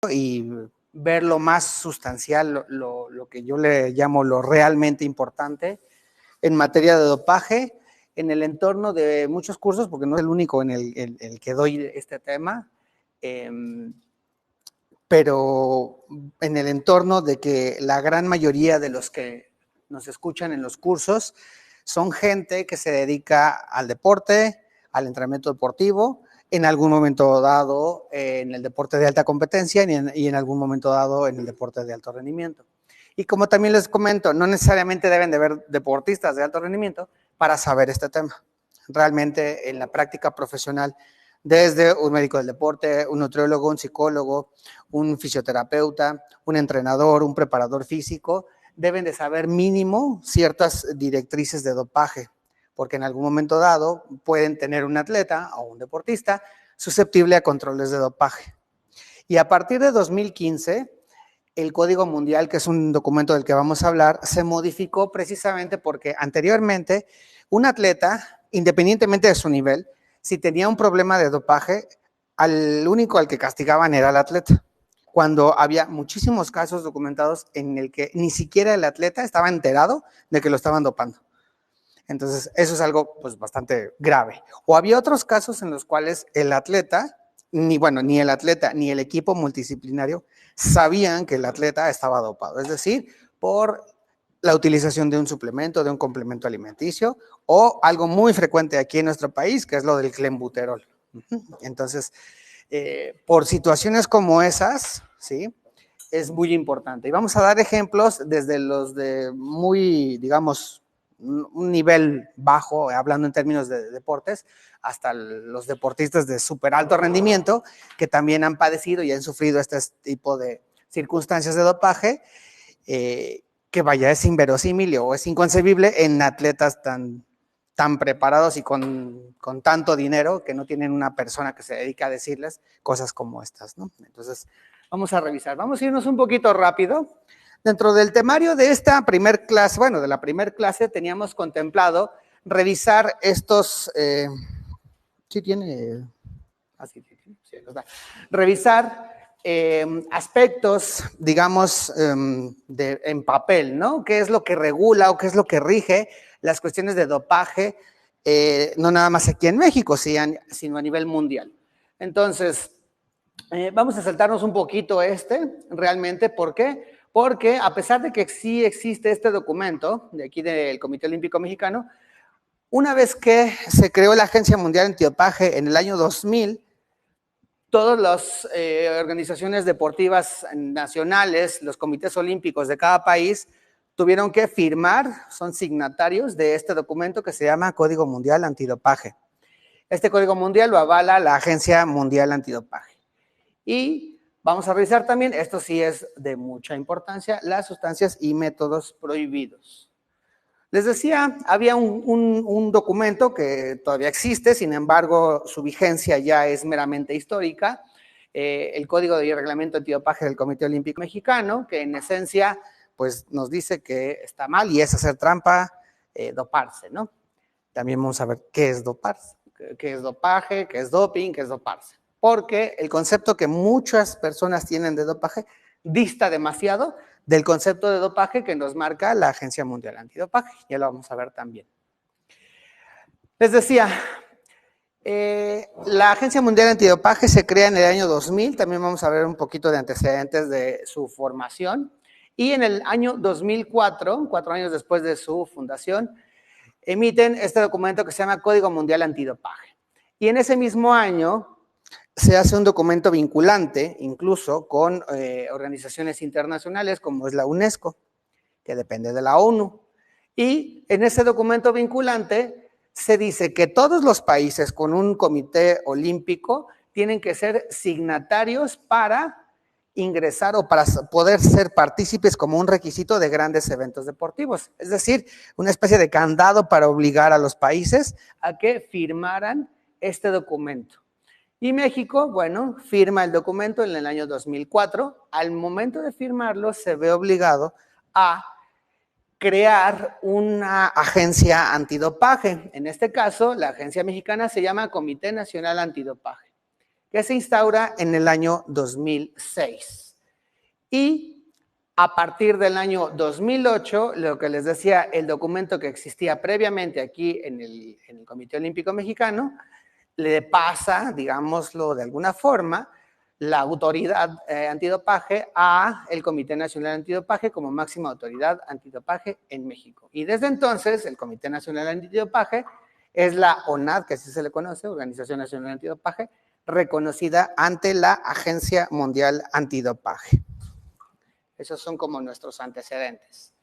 y ver lo más sustancial, lo que yo le llamo lo realmente importante en materia de dopaje, en el entorno de muchos cursos, porque no es el único en el que doy este tema, pero en el entorno de que la gran mayoría de los que nos escuchan en los cursos son gente que se dedica al deporte, al entrenamiento deportivo, en algún momento dado en el deporte de alta competencia y en algún momento dado en el deporte de alto rendimiento. Y como también les comento, no necesariamente deben de haber deportistas de alto rendimiento para saber este tema. Realmente en la práctica profesional, desde un médico del deporte, un nutriólogo, un psicólogo, un fisioterapeuta, un entrenador, un preparador físico, deben de saber mínimo ciertas directrices de dopaje, porque en algún momento dado pueden tener un atleta o un deportista susceptible a controles de dopaje. Y a partir de 2015, el Código Mundial, que es un documento del que vamos a hablar, se modificó precisamente porque anteriormente un atleta, independientemente de su nivel, si tenía un problema de dopaje, al único al que castigaban era al atleta, cuando había muchísimos casos documentados en el que ni siquiera el atleta estaba enterado de que lo estaban dopando. Entonces, eso es algo pues bastante grave. O había otros casos en los cuales el atleta, ni el atleta ni el equipo multidisciplinario sabían que el atleta estaba dopado, es decir, por la utilización de un suplemento, de un complemento alimenticio, o algo muy frecuente aquí en nuestro país, que es lo del clenbuterol. Entonces, por situaciones como esas, ¿sí?, es muy importante. Y vamos a dar ejemplos desde los de muy, digamos, un nivel bajo, hablando en términos de deportes, hasta los deportistas de súper alto rendimiento, que también han padecido y han sufrido este tipo de circunstancias de dopaje, que vaya, es inverosímil o es inconcebible en atletas tan preparados y con tanto dinero que no tienen una persona que se dedica a decirles cosas como estas, ¿no? Entonces, vamos a revisar. Vamos a irnos un poquito rápido. Dentro del temario de esta primer clase, de la primer clase teníamos contemplado revisar estos, sí tiene, así, sí, revisar aspectos, digamos, en papel, ¿no? ¿Qué es lo que regula o qué es lo que rige las cuestiones de dopaje, no nada más aquí en México, sino a nivel mundial? Entonces, vamos a saltarnos un poquito realmente, ¿por qué? Porque a pesar de que sí existe este documento de aquí del Comité Olímpico Mexicano, una vez que se creó la Agencia Mundial Antidopaje en el año 2000, todas las organizaciones deportivas nacionales, los comités olímpicos de cada país, tuvieron que firmar, son signatarios de este documento que se llama Código Mundial Antidopaje. Este Código Mundial lo avala la Agencia Mundial Antidopaje. Y vamos a revisar también, esto sí es de mucha importancia, las sustancias y métodos prohibidos. Les decía, había un documento que todavía existe, sin embargo, su vigencia ya es meramente histórica, el Código de Reglamento Antidopaje del Comité Olímpico Mexicano, que en esencia pues, nos dice que está mal y es hacer trampa, doparse, ¿no? También vamos a ver qué es doparse, qué es dopaje, qué es doping, qué es doparse. Porque el concepto que muchas personas tienen de dopaje dista demasiado del concepto de dopaje que nos marca la Agencia Mundial Antidopaje. Ya lo vamos a ver también. Les decía, la Agencia Mundial Antidopaje se crea en el año 2000, también vamos a ver un poquito de antecedentes de su formación, y en el año 2004, 4 años después de su fundación, emiten este documento que se llama Código Mundial Antidopaje. Y en ese mismo año se hace un documento vinculante, incluso con organizaciones internacionales como es la UNESCO, que depende de la ONU. Y en ese documento vinculante se dice que todos los países con un comité olímpico tienen que ser signatarios para ingresar o para poder ser partícipes como un requisito de grandes eventos deportivos. Es decir, una especie de candado para obligar a los países a que firmaran este documento. Y México, bueno, firma el documento en el año 2004. Al momento de firmarlo, se ve obligado a crear una agencia antidopaje. En este caso, la agencia mexicana se llama Comité Nacional Antidopaje. que se instaura en el año 2006. Y a partir del año 2008, lo que les decía, el documento que existía previamente aquí en el Comité Olímpico Mexicano, le pasa, digámoslo de alguna forma, la autoridad antidopaje a el Comité Nacional Antidopaje como máxima autoridad antidopaje en México. Y desde entonces, el Comité Nacional Antidopaje es la ONAD, que así se le conoce, Organización Nacional Antidopaje, reconocida ante la Agencia Mundial Antidopaje. Esos son como nuestros antecedentes.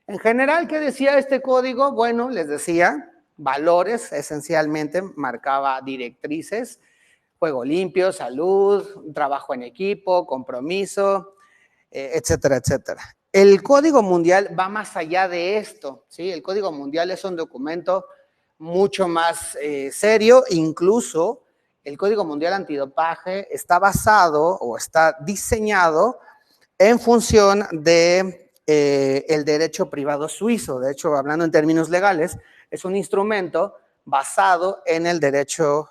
En general, ¿qué decía este código? Bueno, les decía, valores esencialmente, marcaba directrices, juego limpio, salud, trabajo en equipo, compromiso, etcétera, etcétera. El Código Mundial va más allá de esto, ¿sí? El Código Mundial es un documento mucho más serio, incluso el Código Mundial Antidopaje está basado o está diseñado en función de el derecho privado suizo. De hecho, hablando en términos legales, es un instrumento basado en el derecho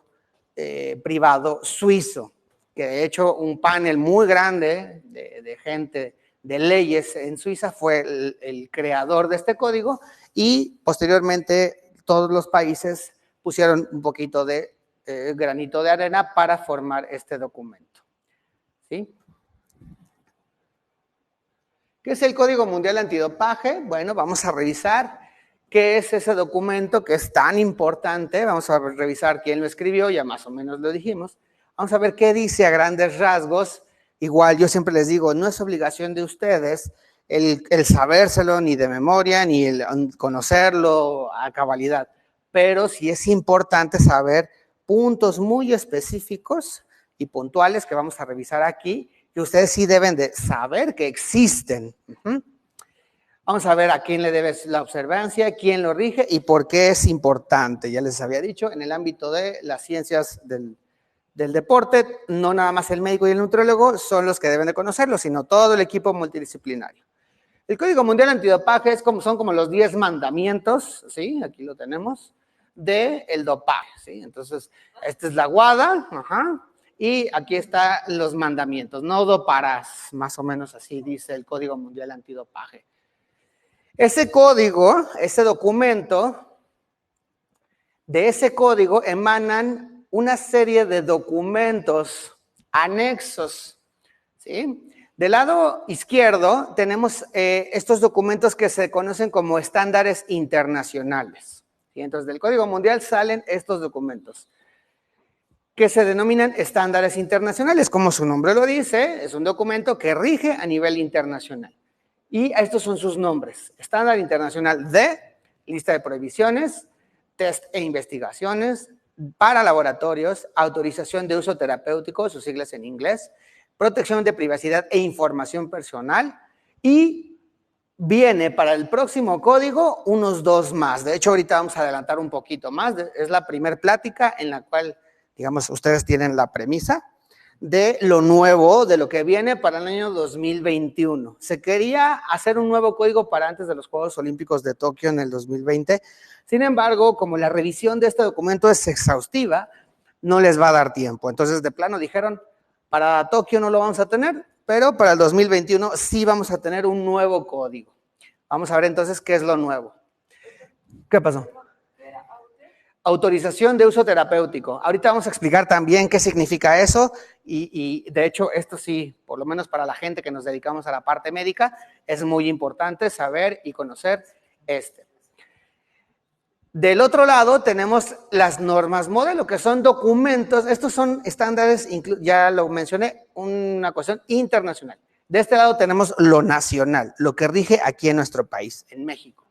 privado suizo, que de hecho un panel muy grande de gente de leyes en Suiza fue el creador de este código y posteriormente todos los países pusieron un poquito de granito de arena para formar este documento. ¿Sí? ¿Qué es el Código Mundial Antidopaje? Bueno, vamos a revisar qué es ese documento que es tan importante. Vamos a revisar quién lo escribió, ya más o menos lo dijimos. Vamos a ver qué dice a grandes rasgos. Igual yo siempre les digo, no es obligación de ustedes el sabérselo ni de memoria, ni el conocerlo a cabalidad, pero sí es importante saber puntos muy específicos y puntuales que vamos a revisar aquí, que ustedes sí deben de saber que existen. Vamos a ver a quién le debes la observancia, quién lo rige y por qué es importante. Ya les había dicho, en el ámbito de las ciencias del deporte, no nada más el médico y el nutriólogo son los que deben de conocerlo, sino todo el equipo multidisciplinario. El Código Mundial Antidopaje son como los 10 mandamientos, ¿sí? Aquí lo tenemos, del dopaje, ¿sí? Entonces, esta es la WADA, y aquí están los mandamientos. No doparás, más o menos así dice el Código Mundial Antidopaje. Ese código, ese documento, de ese código emanan una serie de documentos anexos, ¿sí? Del lado izquierdo tenemos estos documentos que se conocen como estándares internacionales. ¿Sí? Entonces, del Código Mundial salen estos documentos que se denominan estándares internacionales. Como su nombre lo dice, es un documento que rige a nivel internacional. Y estos son sus nombres. Estándar Internacional de lista de prohibiciones, test e investigaciones, para laboratorios, autorización de uso terapéutico, sus siglas en inglés, protección de privacidad e información personal, y viene para el próximo código unos 2 más. De hecho, ahorita vamos a adelantar un poquito más. Es la primera plática en la cual, digamos, ustedes tienen la premisa de lo nuevo, de lo que viene para el año 2021. Se quería hacer un nuevo código para antes de los Juegos Olímpicos de Tokio en el 2020. Sin embargo, como la revisión de este documento es exhaustiva, no les va a dar tiempo. Entonces, de plano dijeron, para Tokio no lo vamos a tener, pero para el 2021 sí vamos a tener un nuevo código. Vamos a ver entonces qué es lo nuevo. ¿Qué pasó? Autorización de uso terapéutico. Ahorita vamos a explicar también qué significa eso y de hecho esto sí, por lo menos para la gente que nos dedicamos a la parte médica, es muy importante saber y conocer este. Del otro lado tenemos las normas modelo, que son documentos, estos son estándares, ya lo mencioné, una cuestión internacional. De este lado tenemos lo nacional, lo que rige aquí en nuestro país, en México.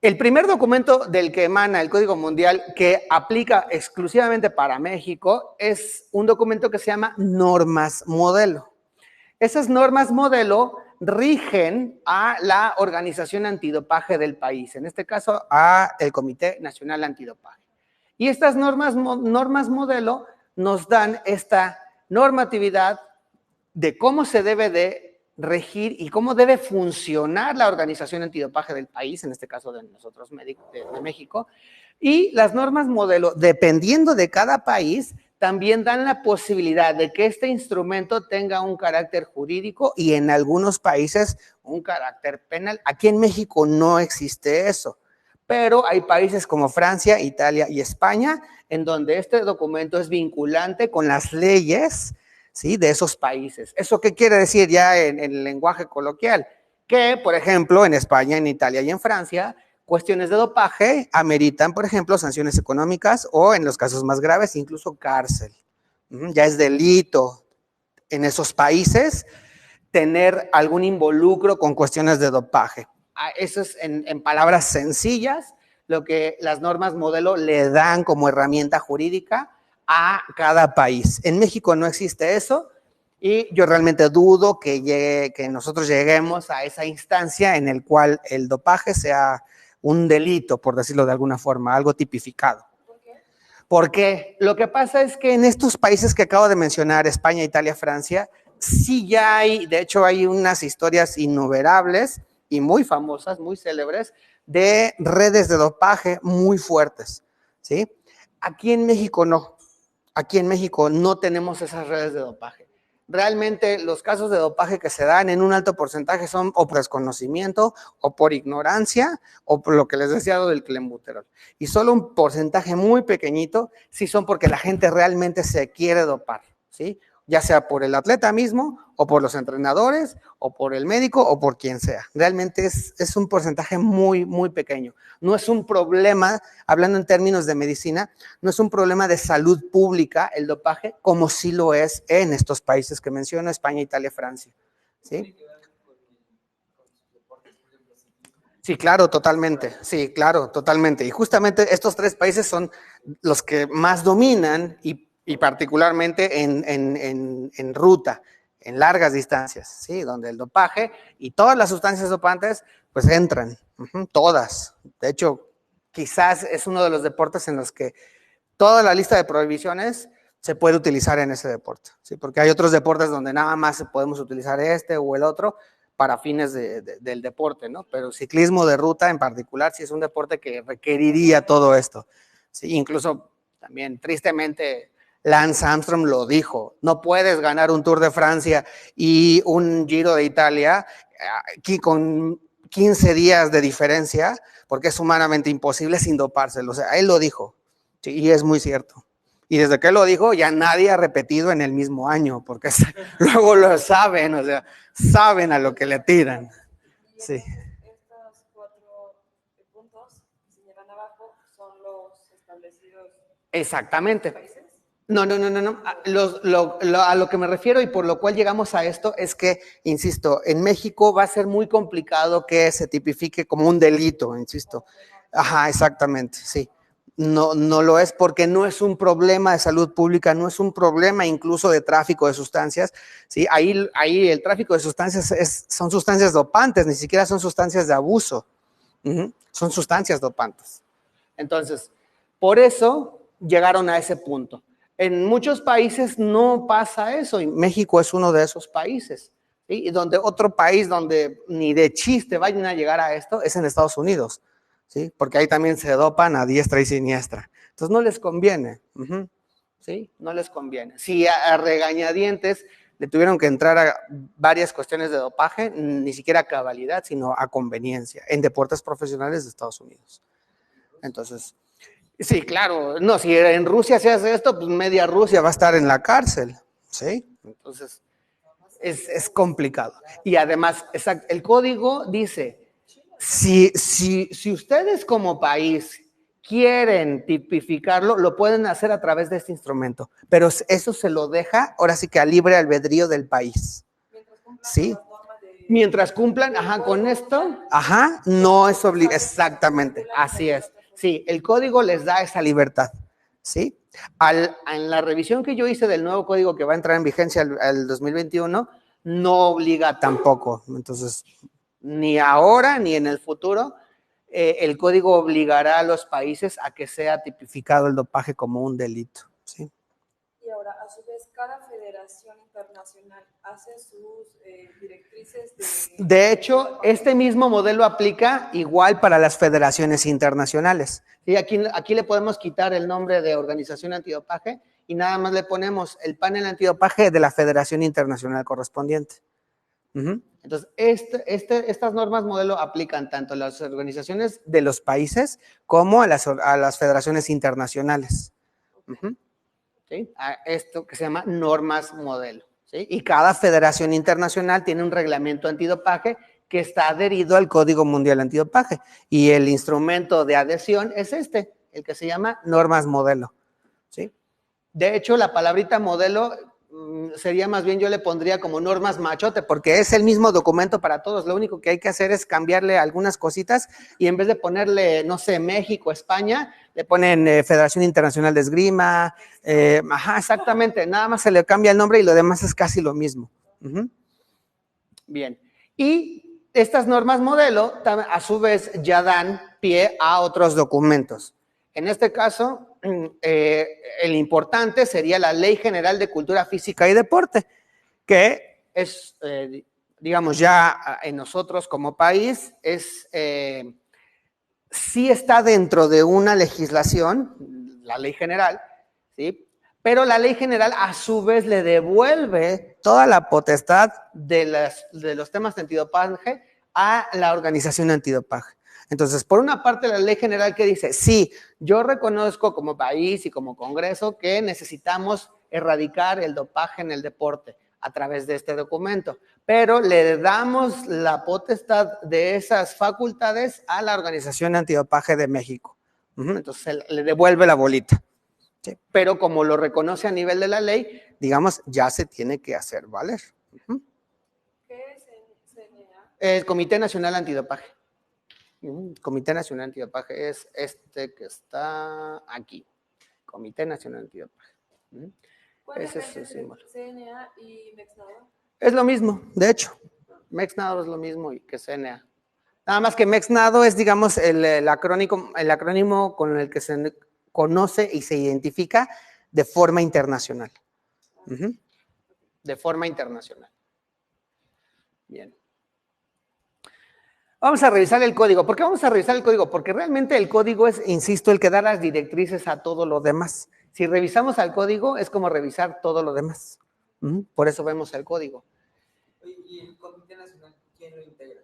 El primer documento del que emana el Código Mundial que aplica exclusivamente para México es un documento que se llama normas modelo. Esas normas modelo rigen a la organización antidopaje del país, en este caso a el Comité Nacional Antidopaje. Y estas normas modelo nos dan esta normatividad de cómo se debe de regir y cómo debe funcionar la organización antidopaje del país, en este caso de nosotros de México, y las normas modelo, dependiendo de cada país, también dan la posibilidad de que este instrumento tenga un carácter jurídico y en algunos países un carácter penal. Aquí en México no existe eso, pero hay países como Francia, Italia y España en donde este documento es vinculante con las leyes, ¿sí?, de esos países. ¿Eso qué quiere decir ya en el lenguaje coloquial? Que, por ejemplo, en España, en Italia y en Francia, cuestiones de dopaje ameritan, por ejemplo, sanciones económicas o, en los casos más graves, incluso cárcel. Ya es delito en esos países tener algún involucro con cuestiones de dopaje. Eso es, en palabras sencillas, lo que las normas modelo le dan como herramienta jurídica a cada país. En México no existe eso y yo realmente dudo que nosotros lleguemos a esa instancia en el cual el dopaje sea un delito, por decirlo de alguna forma, algo tipificado. ¿Por qué? Porque lo que pasa es que en estos países que acabo de mencionar, España, Italia, Francia, sí ya hay, de hecho hay unas historias innumerables y muy famosas, muy célebres, de redes de dopaje muy fuertes, ¿sí? Aquí en México no. Aquí en México no tenemos esas redes de dopaje. Realmente los casos de dopaje que se dan en un alto porcentaje son o por desconocimiento o por ignorancia o por lo que les decía del clenbuterol. Y solo un porcentaje muy pequeñito sí son porque la gente realmente se quiere dopar, ¿sí? Ya sea por el atleta mismo o por los entrenadores o por el médico o por quien sea. Realmente es un porcentaje muy, muy pequeño. No es un problema, hablando en términos de medicina, no es un problema de salud pública el dopaje, como sí lo es en estos países que menciono, España, Italia, Francia. ¿Sí? Sí, claro, totalmente. Sí, claro, totalmente. Y justamente estos tres países son los que más dominan y particularmente en ruta, en largas distancias, ¿sí? Donde el dopaje y todas las sustancias dopantes pues entran, todas. De hecho, quizás es uno de los deportes en los que toda la lista de prohibiciones se puede utilizar en ese deporte, ¿sí? Porque hay otros deportes donde nada más podemos utilizar este o el otro para fines del deporte, ¿no? Pero ciclismo de ruta en particular sí es un deporte que requeriría todo esto, ¿sí? Incluso también, tristemente, Lance Armstrong lo dijo, no puedes ganar un Tour de Francia y un Giro de Italia aquí con 15 días de diferencia, porque es humanamente imposible sin dopárselo. O sea, él lo dijo, sí, y es muy cierto. Y desde que él lo dijo, ya nadie ha repetido en el mismo año, porque luego lo saben, o sea, saben a lo que le tiran. Sí. Estos 4 puntos que señalan abajo son los establecidos. Exactamente. No. A lo que me refiero y por lo cual llegamos a esto es que, insisto, en México va a ser muy complicado que se tipifique como un delito, insisto. Ajá, exactamente, sí. No lo es porque no es un problema de salud pública, no es un problema incluso de tráfico de sustancias, ¿sí? Ahí el tráfico de sustancias son sustancias dopantes, ni siquiera son sustancias de abuso. Son sustancias dopantes. Entonces, por eso llegaron a ese punto. En muchos países no pasa eso y México es uno de esos países. ¿Sí? Y donde otro país donde ni de chiste vayan a llegar a esto es en Estados Unidos. ¿Sí? Porque ahí también se dopan a diestra y siniestra. Entonces no les conviene. ¿Sí? No les conviene. Si a regañadientes le tuvieron que entrar a varias cuestiones de dopaje, ni siquiera a cabalidad, sino a conveniencia, en deportes profesionales de Estados Unidos. Entonces, sí, claro, no, si en Rusia se hace esto, pues media Rusia va a estar en la cárcel, ¿sí? Entonces, es complicado. Y además, el código dice, si ustedes como país quieren tipificarlo, lo pueden hacer a través de este instrumento, pero eso se lo deja, ahora sí que a libre albedrío del país, ¿sí? Mientras cumplan, con esto, no es obligatorio, exactamente, así es. Sí, el código les da esa libertad, ¿sí? En la revisión que yo hice del nuevo código que va a entrar en vigencia el 2021, no obliga tampoco. Entonces, ni ahora ni en el futuro, el código obligará a los países a que sea tipificado el dopaje como un delito, ¿sí? Y ahora, a su vez, cada federación internacional hace sus directrices de hecho, este mismo modelo aplica igual para las federaciones internacionales. ¿Sí? Aquí le podemos quitar el nombre de Organización Antidopaje y nada más le ponemos el panel antidopaje de la Federación Internacional correspondiente. Entonces, estas normas modelo aplican tanto a las organizaciones de los países como a las federaciones internacionales. ¿Sí? A esto que se llama normas modelo. ¿Sí? Y cada federación internacional tiene un reglamento antidopaje que está adherido al Código Mundial Antidopaje. Y el instrumento de adhesión es el que se llama normas modelo. ¿Sí? De hecho, la palabrita modelo sería más bien, yo le pondría como normas machote, porque es el mismo documento para todos. Lo único que hay que hacer es cambiarle algunas cositas y en vez de ponerle, no sé, México, España, le ponen Federación Internacional de Esgrima. Exactamente, nada más se le cambia el nombre y lo demás es casi lo mismo. Bien, y estas normas modelo a su vez ya dan pie a otros documentos. En este caso, el importante sería la Ley General de Cultura Física y Deporte, que es, digamos, ya en nosotros como país, sí está dentro de una legislación, la Ley General, ¿sí? Pero la Ley General a su vez le devuelve toda la potestad de los temas de antidopaje a la Organización Antidopaje. Entonces, por una parte, la Ley General que dice, sí, yo reconozco como país y como Congreso que necesitamos erradicar el dopaje en el deporte a través de este documento, pero le damos la potestad de esas facultades a la Organización Antidopaje de México. Entonces, le devuelve la bolita. ¿Sí? Pero como lo reconoce a nivel de la ley, digamos, ya se tiene que hacer valer. ¿Qué es CNA? El Comité Nacional Antidopaje. Comité Nacional Antidopaje es este que está aquí. Comité Nacional Antidopaje. Ese es su símbolo. CNA y MEXNADO. Es lo mismo, de hecho. MEXNADO es lo mismo que CNA. Nada más que MEXNADO es, digamos, el acrónimo con el que se conoce y se identifica de forma internacional. De forma internacional. Bien. Vamos a revisar el código. ¿Por qué vamos a revisar el código? Porque realmente el código es, insisto, el que da las directrices a todo lo demás. Si revisamos al código, es como revisar todo lo demás. Por eso vemos el código. ¿Y el Comité Nacional quién lo integra?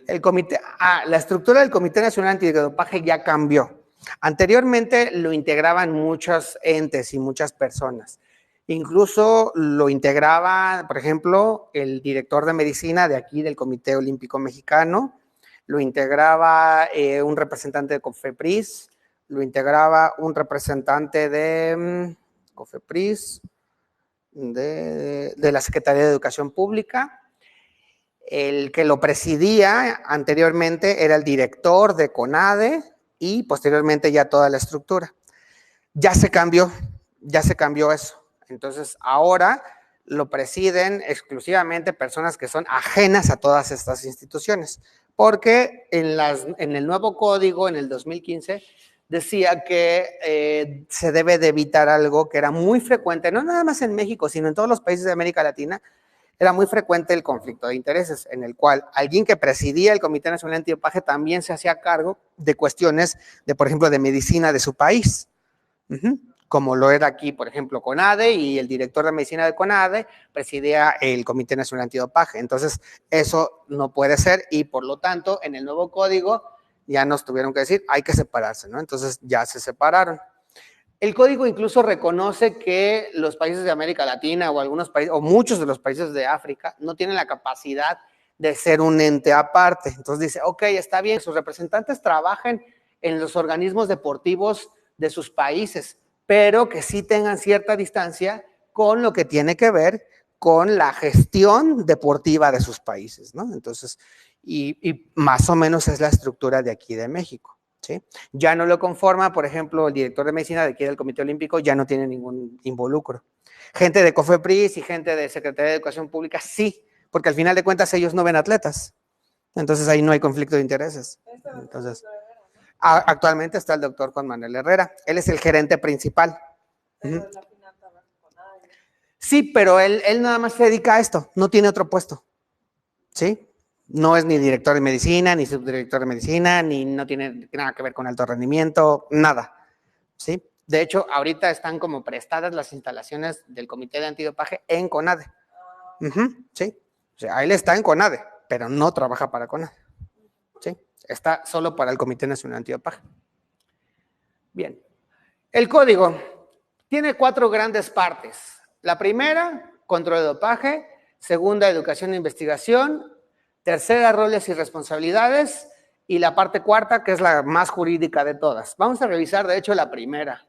El comité, la estructura del Comité Nacional Antidopaje ya cambió. Anteriormente lo integraban muchos entes y muchas personas. Incluso lo integraba, por ejemplo, el director de medicina de aquí del Comité Olímpico Mexicano, lo integraba un representante de COFEPRIS, lo integraba un representante de COFEPRIS, de la Secretaría de Educación Pública. El que lo presidía anteriormente era el director de CONADE y posteriormente ya toda la estructura. Ya se cambió eso. Entonces ahora lo presiden exclusivamente personas que son ajenas a todas estas instituciones, porque en el nuevo código, en el 2015, decía que se debe de evitar algo que era muy frecuente, no nada más en México, sino en todos los países de América Latina. Era muy frecuente el conflicto de intereses, en el cual alguien que presidía el Comité Nacional Antidopaje también se hacía cargo de cuestiones de, por ejemplo, de medicina de su país. Como lo era aquí, por ejemplo, CONADE, y el director de medicina de CONADE presidía el Comité Nacional Antidopaje. Entonces, eso no puede ser y, por lo tanto, en el nuevo código ya nos tuvieron que decir, hay que separarse, ¿no? Entonces, ya se separaron. El código incluso reconoce que los países de América Latina o algunos países, o muchos de los países de África, no tienen la capacidad de ser un ente aparte. Entonces dice, ok, está bien, sus representantes trabajen en los organismos deportivos de sus países, pero que sí tengan cierta distancia con lo que tiene que ver con la gestión deportiva de sus países, ¿no? Entonces, y más o menos es la estructura de aquí de México. ¿Sí? Ya no lo conforma, por ejemplo, el director de medicina de aquí del Comité Olímpico ya no tiene ningún involucro. Gente de COFEPRIS y gente de Secretaría de Educación Pública sí, porque al final de cuentas ellos no ven atletas. Entonces ahí no hay conflicto de intereses. Entonces, actualmente está el doctor Juan Manuel Herrera. Él es el gerente principal. Sí, pero él nada más se dedica a esto, no tiene otro puesto. ¿Sí? No es ni director de medicina, ni subdirector de medicina, ni no tiene nada que ver con alto rendimiento, nada. ¿Sí? De hecho, ahorita están como prestadas las instalaciones del Comité de Antidopaje en CONADE. Sí, o sea, él está en CONADE, pero no trabaja para CONADE. Sí, está solo para el Comité Nacional Antidopaje. Bien, el código tiene 4 grandes partes. La primera, control de dopaje. Segunda, educación e investigación. Tercera, roles y responsabilidades. Y la parte cuarta, que es la más jurídica de todas. Vamos a revisar, de hecho, la primera.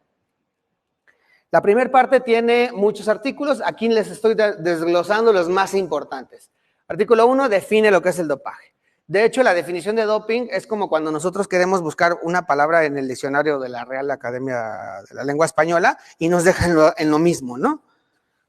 La primera parte tiene muchos artículos. Aquí les estoy desglosando los más importantes. Artículo 1 define lo que es el dopaje. De hecho, la definición de doping es como cuando nosotros queremos buscar una palabra en el diccionario de la Real Academia de la Lengua Española y nos deja en lo mismo, ¿no?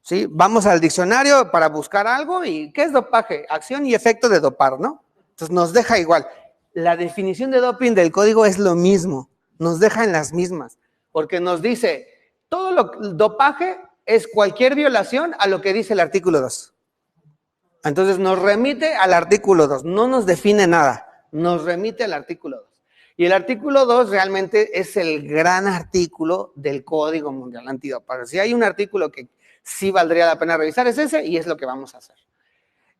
¿Sí? Vamos al diccionario para buscar algo y ¿qué es dopaje? Acción y efecto de dopar, ¿no? Entonces nos deja igual. La definición de doping del código es lo mismo, nos deja en las mismas, porque nos dice, dopaje es cualquier violación a lo que dice el artículo 2. Entonces nos remite al artículo 2, no nos define nada, nos remite al artículo 2. Y el artículo 2 realmente es el gran artículo del Código Mundial Antidopaje. Si hay un artículo que sí valdría la pena revisar es ese y es lo que vamos a hacer.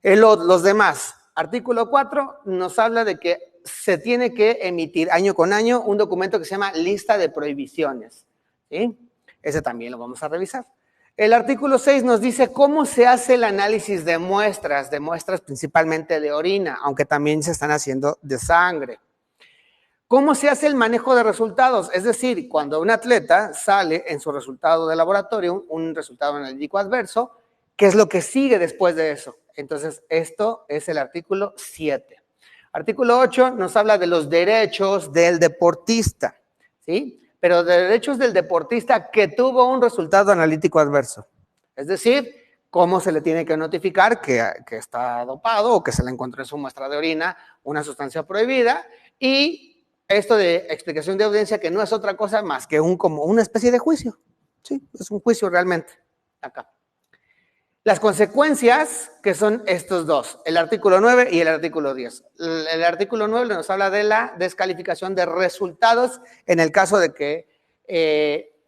Los demás, artículo 4 nos habla de que se tiene que emitir año con año un documento que se llama lista de prohibiciones. ¿Sí? Ese también lo vamos a revisar. El artículo 6 nos dice cómo se hace el análisis de muestras principalmente de orina, aunque también se están haciendo de sangre. ¿Cómo se hace el manejo de resultados? Es decir, cuando un atleta sale en su resultado de laboratorio, un resultado analítico adverso, ¿qué es lo que sigue después de eso? Entonces, esto es el artículo 7. Artículo 8 nos habla de los derechos del deportista, ¿sí? Pero de derechos del deportista que tuvo un resultado analítico adverso. Es decir, cómo se le tiene que notificar que está dopado o que se le encontró en su muestra de orina una sustancia prohibida. Y esto de explicación de audiencia, que no es otra cosa más que como una especie de juicio. Sí, es un juicio realmente. Acá. Las consecuencias, que son estos dos, el artículo 9 y el artículo 10. El artículo 9 nos habla de la descalificación de resultados en el caso de que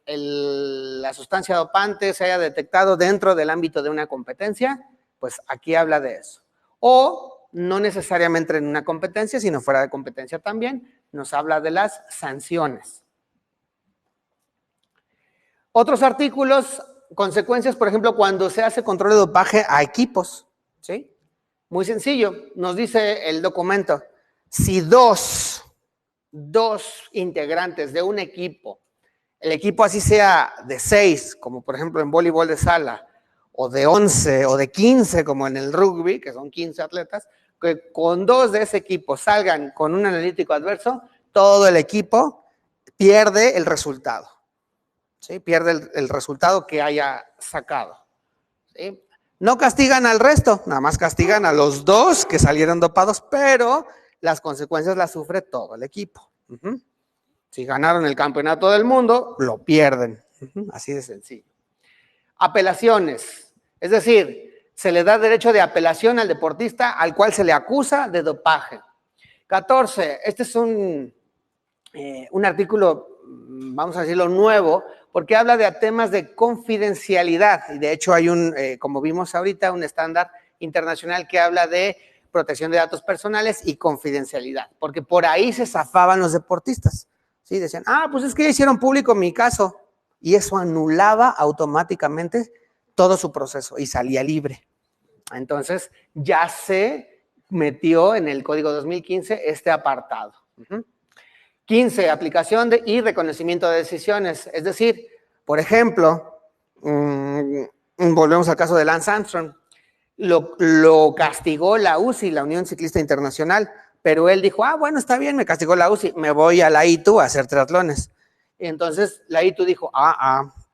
la sustancia dopante se haya detectado dentro del ámbito de una competencia, pues aquí habla de eso. O no necesariamente en una competencia, sino fuera de competencia también, nos habla de las sanciones. Otros artículos, consecuencias, por ejemplo, cuando se hace control de dopaje a equipos, ¿sí? Muy sencillo, nos dice el documento, si dos integrantes de un equipo, el equipo así sea de 6, como por ejemplo en voleibol de sala, o de 11 o de 15, como en el rugby, que son 15 atletas, que con 2 de ese equipo salgan con un analítico adverso, todo el equipo pierde el resultado. ¿Sí? Pierde el resultado que haya sacado. ¿Sí? No castigan al resto, nada más castigan a los 2 que salieron dopados, pero las consecuencias las sufre todo el equipo. Si ganaron el campeonato del mundo, lo pierden. Así de sencillo. Apelaciones, es decir, se le da derecho de apelación al deportista al cual se le acusa de dopaje. 14, este es un artículo, vamos a decirlo, nuevo, porque habla de temas de confidencialidad. Y de hecho hay como vimos ahorita, un estándar internacional que habla de protección de datos personales y confidencialidad, porque por ahí se zafaban los deportistas. ¿Sí? Decían, pues es que ya hicieron público mi caso. Y eso anulaba automáticamente todo su proceso y salía libre. Entonces ya se metió en el Código 2015 este apartado. 15, aplicación y reconocimiento de decisiones. Es decir, por ejemplo, volvemos al caso de Lance Armstrong. Lo castigó la UCI, la Unión Ciclista Internacional, pero él dijo, bueno, está bien, me castigó la UCI, me voy a la ITU a hacer triatlones. Entonces la ITU dijo,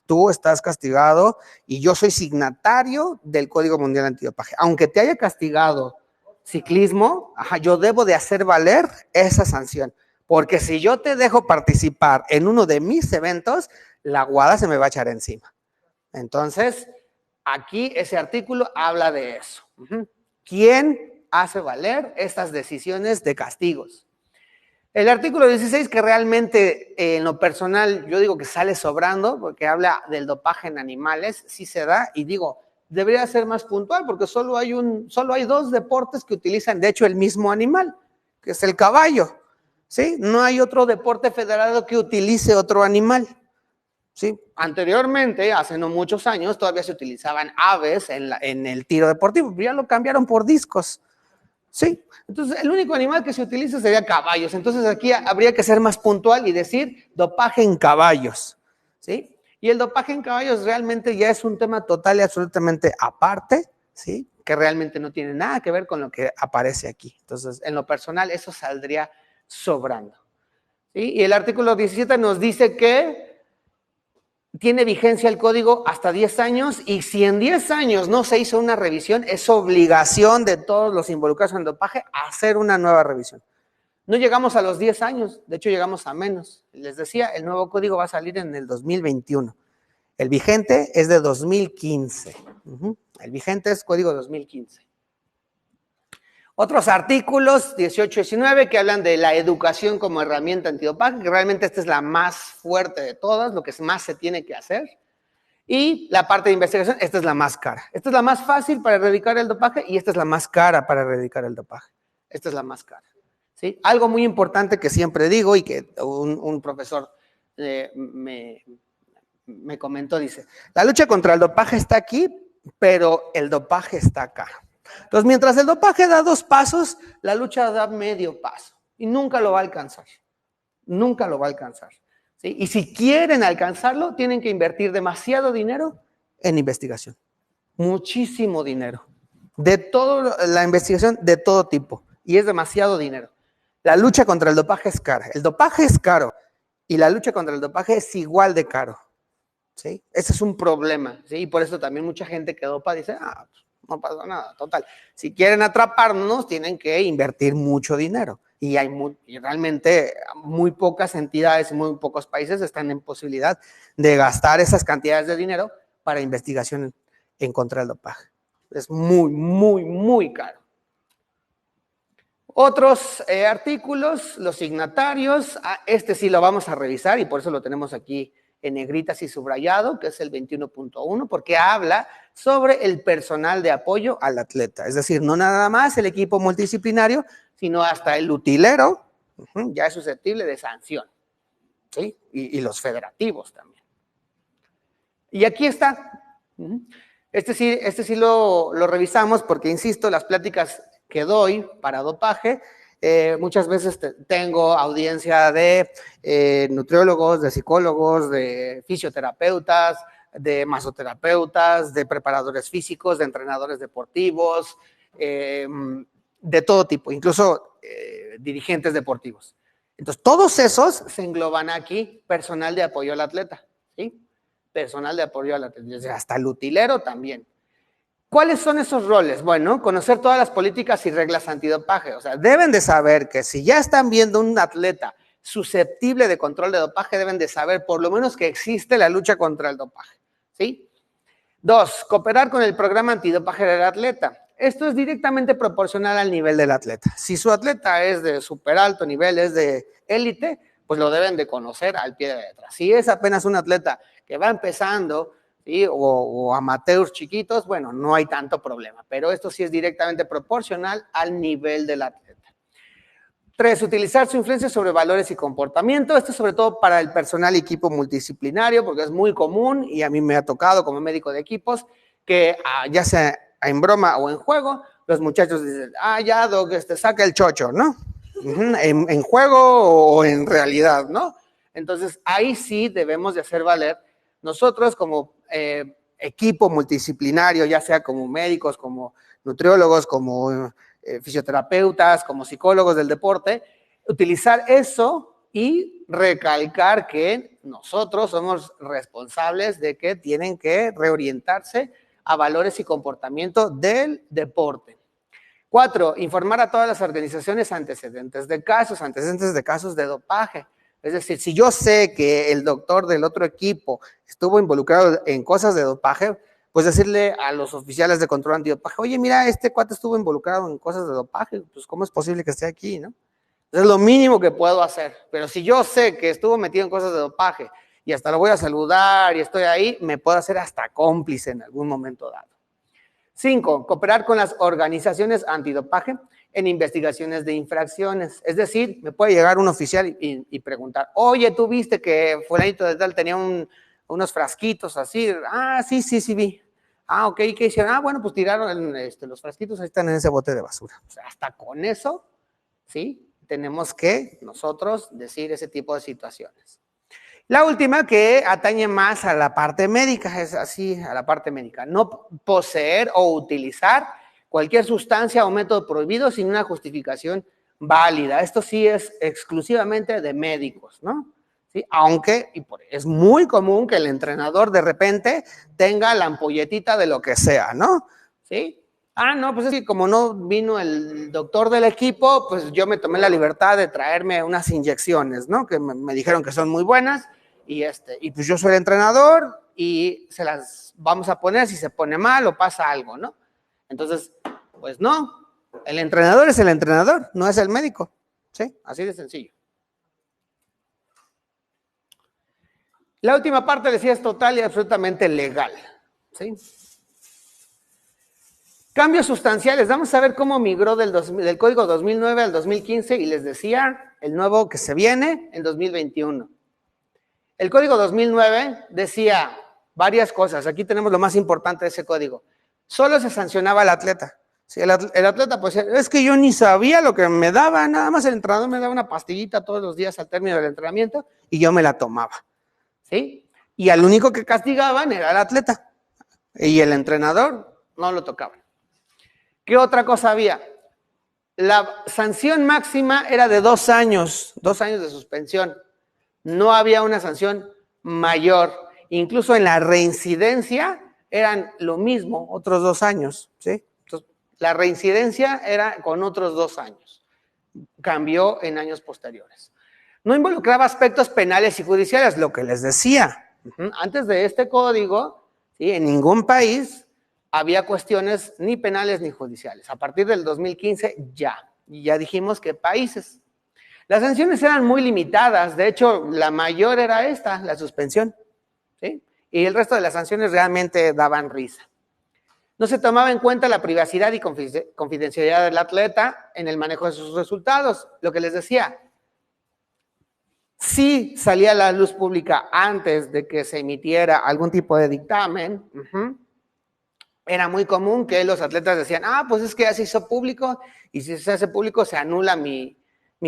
tú estás castigado y yo soy signatario del Código Mundial Antidopaje. Aunque te haya castigado ciclismo, yo debo de hacer valer esa sanción. Porque si yo te dejo participar en uno de mis eventos, la guada se me va a echar encima. Entonces, aquí ese artículo habla de eso. ¿Quién hace valer estas decisiones de castigos? El artículo 16, que realmente en lo personal yo digo que sale sobrando, porque habla del dopaje en animales, sí se da, y digo, debería ser más puntual, porque solo hay 2 deportes que utilizan, de hecho, el mismo animal, que es el caballo, ¿sí? No hay otro deporte federado que utilice otro animal, ¿sí? Anteriormente, hace no muchos años, todavía se utilizaban aves en el tiro deportivo, pero ya lo cambiaron por discos. Sí, entonces el único animal que se utiliza sería caballos. Entonces aquí habría que ser más puntual y decir dopaje en caballos, ¿sí? Y el dopaje en caballos realmente ya es un tema total y absolutamente aparte, ¿sí? Que realmente no tiene nada que ver con lo que aparece aquí. Entonces, en lo personal, eso saldría sobrando, ¿sí? Y el artículo 17 nos dice que tiene vigencia el código hasta 10 años y si en 10 años no se hizo una revisión, es obligación de todos los involucrados en dopaje hacer una nueva revisión. No llegamos a los 10 años, de hecho llegamos a menos. Les decía, el nuevo código va a salir en el 2021. El vigente es de 2015. El vigente es código 2015. Otros artículos, 18 y 19, que hablan de la educación como herramienta antidopaje, que realmente esta es la más fuerte de todas, lo que más se tiene que hacer. Y la parte de investigación, esta es la más cara. Esta es la más fácil para erradicar el dopaje y esta es la más cara para erradicar el dopaje. Esta es la más cara, ¿sí? Algo muy importante que siempre digo y que un profesor me comentó, dice, la lucha contra el dopaje está aquí, pero el dopaje está acá. Entonces, mientras el dopaje da 2 pasos, la lucha da medio paso y nunca lo va a alcanzar. Nunca lo va a alcanzar, ¿sí? Y si quieren alcanzarlo, tienen que invertir demasiado dinero en investigación. Muchísimo dinero. De toda la investigación de todo tipo. Y es demasiado dinero. La lucha contra el dopaje es cara. El dopaje es caro. Y la lucha contra el dopaje es igual de caro, ¿sí? Ese es un problema, ¿sí? Y por eso también mucha gente que dopa dice, no pasa nada, total. Si quieren atraparnos, tienen que invertir mucho dinero. Y realmente muy pocas entidades, muy pocos países están en posibilidad de gastar esas cantidades de dinero para investigación en contra del dopaje. Es muy, muy, muy caro. Otros artículos, los signatarios, este sí lo vamos a revisar y por eso lo tenemos aquí en negritas y subrayado, que es el 21.1, porque habla sobre el personal de apoyo al atleta. Es decir, no nada más el equipo multidisciplinario, sino hasta el utilero ya es susceptible de sanción, ¿sí? Y los federativos también. Y aquí está. Este sí lo revisamos porque, insisto, las pláticas que doy para dopaje, muchas veces tengo audiencia de nutriólogos, de psicólogos, de fisioterapeutas, de masoterapeutas, de preparadores físicos, de entrenadores deportivos, de todo tipo, incluso dirigentes deportivos. Entonces, todos esos se engloban aquí, personal de apoyo al atleta, ¿sí? Personal de apoyo al atleta, hasta el utilero también. ¿Cuáles son esos roles? Bueno, conocer todas las políticas y reglas antidopaje. O sea, deben de saber que si ya están viendo un atleta susceptible de control de dopaje, deben de saber por lo menos que existe la lucha contra el dopaje, ¿sí? 2, cooperar con el programa antidopaje del atleta. Esto es directamente proporcional al nivel del atleta. Si su atleta es de súper alto nivel, es de élite, pues lo deben de conocer al pie de la letra. Si es apenas un atleta que va empezando, ¿sí? o amateurs chiquitos, bueno, no hay tanto problema, pero esto sí es directamente proporcional al nivel del atleta. 3, utilizar su influencia sobre valores y comportamiento. Esto es sobre todo para el personal y equipo multidisciplinario, porque es muy común y a mí me ha tocado como médico de equipos que ya sea en broma o en juego, los muchachos dicen, ya, Doc, saca el chocho, ¿no? En juego o en realidad, ¿no? Entonces, ahí sí debemos de hacer valer nosotros como equipo multidisciplinario, ya sea como médicos, como nutriólogos, como fisioterapeutas, como psicólogos del deporte, utilizar eso y recalcar que nosotros somos responsables de que tienen que reorientarse a valores y comportamiento del deporte. 4, informar a todas las organizaciones antecedentes de casos de dopaje. Es decir, si yo sé que el doctor del otro equipo estuvo involucrado en cosas de dopaje, pues decirle a los oficiales de control antidopaje, oye, mira, este cuate estuvo involucrado en cosas de dopaje, pues ¿cómo es posible que esté aquí, no? Es lo mínimo que puedo hacer. Pero si yo sé que estuvo metido en cosas de dopaje y hasta lo voy a saludar y estoy ahí, me puedo hacer hasta cómplice en algún momento dado. 5, cooperar con las organizaciones antidopaje en investigaciones de infracciones. Es decir, me puede llegar un oficial y preguntar, oye, ¿tú viste que fulanito de tal tenía unos frasquitos así? Ah, sí, vi. Ah, ok, ¿qué hicieron? Ah, bueno, pues tiraron los frasquitos, ahí están en ese bote de basura. O sea, hasta con eso, ¿sí? Tenemos que nosotros decir ese tipo de situaciones. La última que atañe más a la parte médica, es así, a la parte médica. No poseer o utilizar cualquier sustancia o método prohibido sin una justificación válida. Esto sí es exclusivamente de médicos, ¿no? ¿Sí? Aunque es muy común que el entrenador de repente tenga la ampolletita de lo que sea, ¿no? ¿Sí? Ah, no, pues es que como no vino el doctor del equipo, pues yo me tomé la libertad de traerme unas inyecciones, ¿no? Que me dijeron que son muy buenas y pues yo soy el entrenador y se las vamos a poner si se pone mal o pasa algo, ¿no? Entonces, pues no, el entrenador es el entrenador, no es el médico, ¿sí? Así de sencillo. La última parte decía es total y absolutamente legal, ¿sí? Cambios sustanciales. Vamos a ver cómo migró del código 2009 al 2015 y les decía el nuevo que se viene en 2021. El código 2009 decía varias cosas. Aquí tenemos lo más importante de ese código. Solo se sancionaba al atleta. Sí, el atleta pues es que yo ni sabía lo que me daba, nada más el entrenador me daba una pastillita todos los días al término del entrenamiento y yo me la tomaba. ¿Sí? Y al único que castigaban era el atleta y el entrenador no lo tocaba. ¿Qué otra cosa había? La sanción máxima era de 2 años, 2 años de suspensión. No había una sanción mayor. Incluso en la reincidencia eran lo mismo, otros 2 años, ¿sí? Entonces, la reincidencia era con otros 2 años. Cambió en años posteriores. No involucraba aspectos penales y judiciales, lo que les decía. Antes de este código, ¿sí? En ningún país había cuestiones ni penales ni judiciales. A partir del 2015 ya dijimos que países. Las sanciones eran muy limitadas, de hecho la mayor era esta, la suspensión, ¿sí? Y el resto de las sanciones realmente daban risa. No se tomaba en cuenta la privacidad y confidencialidad del atleta en el manejo de sus resultados, lo que les decía. Si salía a la luz pública antes de que se emitiera algún tipo de dictamen, era muy común que los atletas decían, pues es que ya se hizo público y si se hace público se anula mi